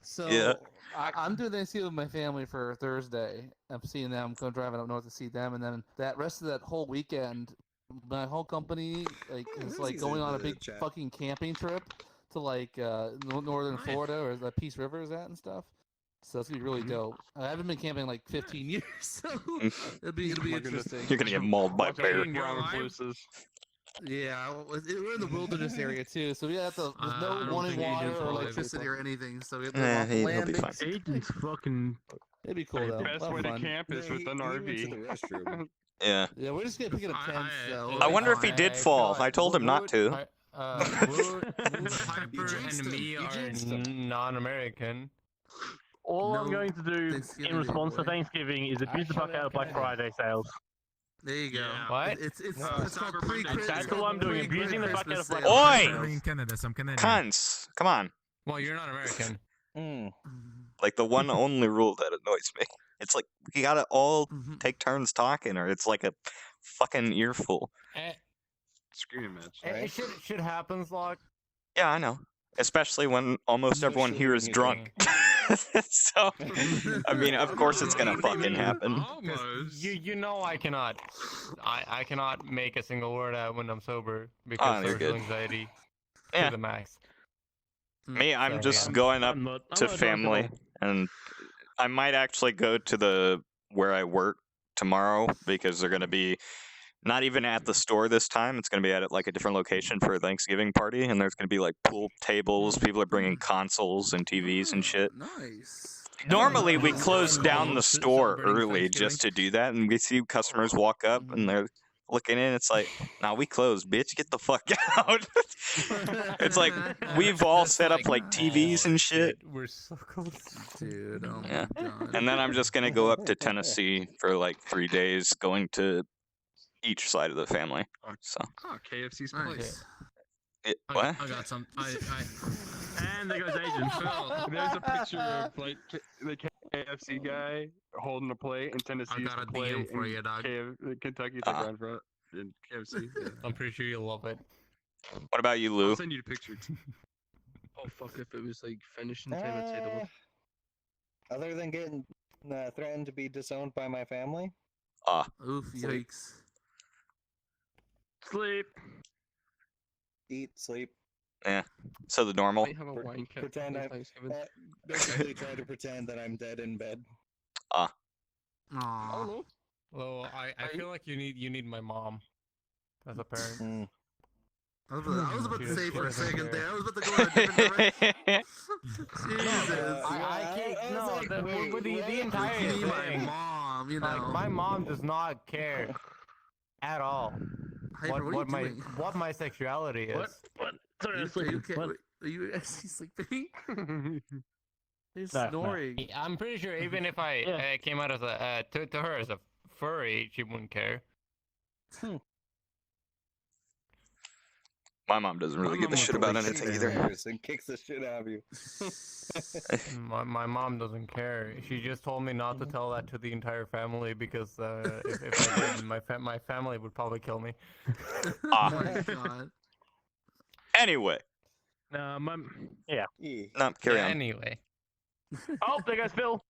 So Yeah. I'm doing Thanksgiving with my family for Thursday. I'm seeing them, going driving up north to see them, and then that rest of that whole weekend, my whole company is like going on a big fucking camping trip to like northern Florida or the Peace River is at and stuff. So it's gonna be really dope. I haven't been camping in like 15 years, so it'll be interesting. You're gonna get mauled by a bear. Yeah, we're in the wilderness area too, so we have to. There's no running water or electricity or anything, so we have to he'll be fine. Agent's fucking. It'd be cool though. Best way to camp is with an RV. Yeah. Yeah, we're just gonna pick up tents though. I wonder if he did fall. I told him not to. Piper and me are non-American. All I'm going to do in response to Thanksgiving is abuse the fuck out of Black Friday sales. There you go. What? It's called pre-Christmas. That's all I'm doing. Abusing the fuck out of Black Oi! Friday. I'm in Canada, so I'm Canadian. Cunts. Come on. Well, you're not American. Like the one only rule that annoys me. It's like we gotta all take turns talking, or it's like a fucking earful. Screaming match. It should happen, like. Yeah, I know. Especially when almost everyone here is drunk. So, I mean, of course it's gonna fucking happen. You know I cannot make a single word out when I'm sober because you're social good. anxiety Yeah. to the max. Me, I'm So, just yeah. going up I'm not to drunk at family, all. and I might actually go to where I work tomorrow because they're gonna be not even at the store this time. It's gonna be at like a different location for a Thanksgiving party, and there's gonna be like pool tables. People are bringing consoles and TVs and shit. Nice. Normally, we close down the store early just to do that, and we see customers walk up and they're looking in. It's like, nah, we closed, bitch. Get the fuck out. It's like we've all set up like TVs and shit. We're so close, dude. Oh Yeah, my god. and then I'm just gonna go up to Tennessee for like 3 days, going to each side of the family. So, Oh, KFC's place. what? I got some. And there goes Agent. There's a picture of like the KFC guy holding a plate, and Tennessee's got a the plate, DM for and you, dog. Kentucky's the ground front, and KFC. Yeah. I'm pretty sure you'll love it. What about you, Lou? I'll send you the picture. Oh fuck! If it was like finishing time, I'd say the one. Other than getting threatened to be disowned by my family. Oof! Yikes. Sleep. Eat, sleep. Yeah. So the normal. Might have a wine kit Pretend for I Thanksgiving. basically try to pretend that I'm dead in bed. Aww. Well, I feel like you need my mom as a parent. I was about to say for a second there. I was about to go in a different direction. Jesus. I can't. No, the entire Me, thing. my mom, you know. Like, my mom does not care at all Hyper, what are you doing? what my sexuality is. What? Sorry, I was Are you, sleeping. What? are you actually sleeping? You're No, no. snoring. I'm pretty sure even if I came out as a to her as a furry, she wouldn't care. My mom doesn't really give a shit about anything either. And kicks the shit out of you. My mom doesn't care. She just told me not to tell that to the entire family because if I did, my family would probably kill me. Ah. Oh my god. Anyway. No, yeah. No, carry on. Anyway. Oh, there goes Phil.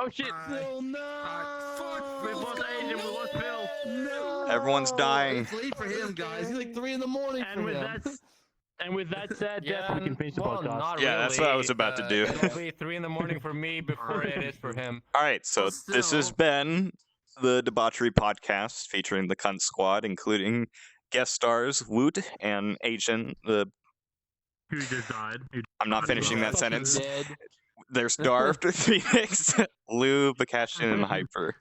Oh shit. Phil, no! We lost Asian, we lost Phil. No! Everyone's dying. It's late for him, guys. He's like 3 in the morning And for with him. that said, Jeff, we can finish the well, podcast. not Yeah, really. that's what I was about to do. It'll be 3 in the morning for me before it is for him. All right, so Well, this has still. been the Debauchery Podcast featuring the Cunt Squad, including guest stars Woot and Agent. Who just died? I'm not finishing that Fucking sentence. dead. There's Darved, Phoenix, Lou, Bakashian, and Hyper.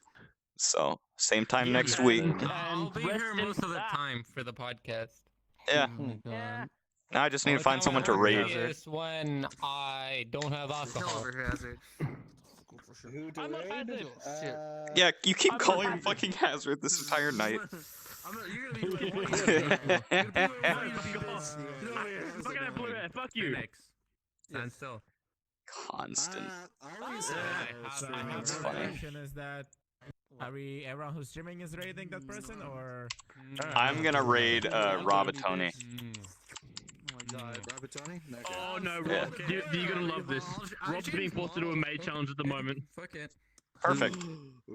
So, same time next week. I'll be rest here in most of the that. time for the podcast. Yeah. Oh my god. Now I just need to Only find time someone I to work raid. is when I don't have alcohol. Silver hazard. Cool for sure. Who to I'm a raid? hazard. Shit. Yeah, you keep I'm calling him not- fucking Hazard this entire night. You're gonna be like, what are you doing? You're gonna be like, what are you doing? Fucking that blue hair, fuck you. Phoenix. Stand still. Constant. That's funny. question is that everyone who's streaming is raiding that person or I'm gonna raid Robatoni. Oh my god. Rabatoni? Okay. Oh no, Yeah. Rob, you're gonna love this. Rob's being forced to do a maid challenge at the moment. fuck it. Perfect.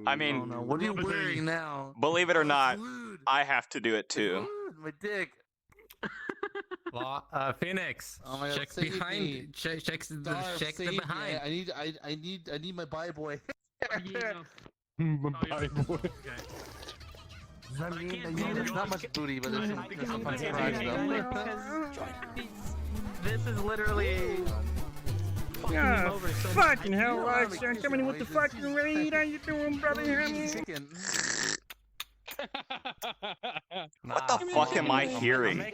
I Oh mean, no, what are you wearing now? believe it or not, Food. I have to do it too. Food, my dick. Well, Phoenix, Oh my god, check save behind. me. Check the Darv, check save the me. behind. I need my bye boy. There's not much booty, but there's some fun surprise though. This is literally. Yeah, fucking hell, Lockscarr, coming in with the fucking raid. How you doing, brother? Chicken. What the fuck am I hearing?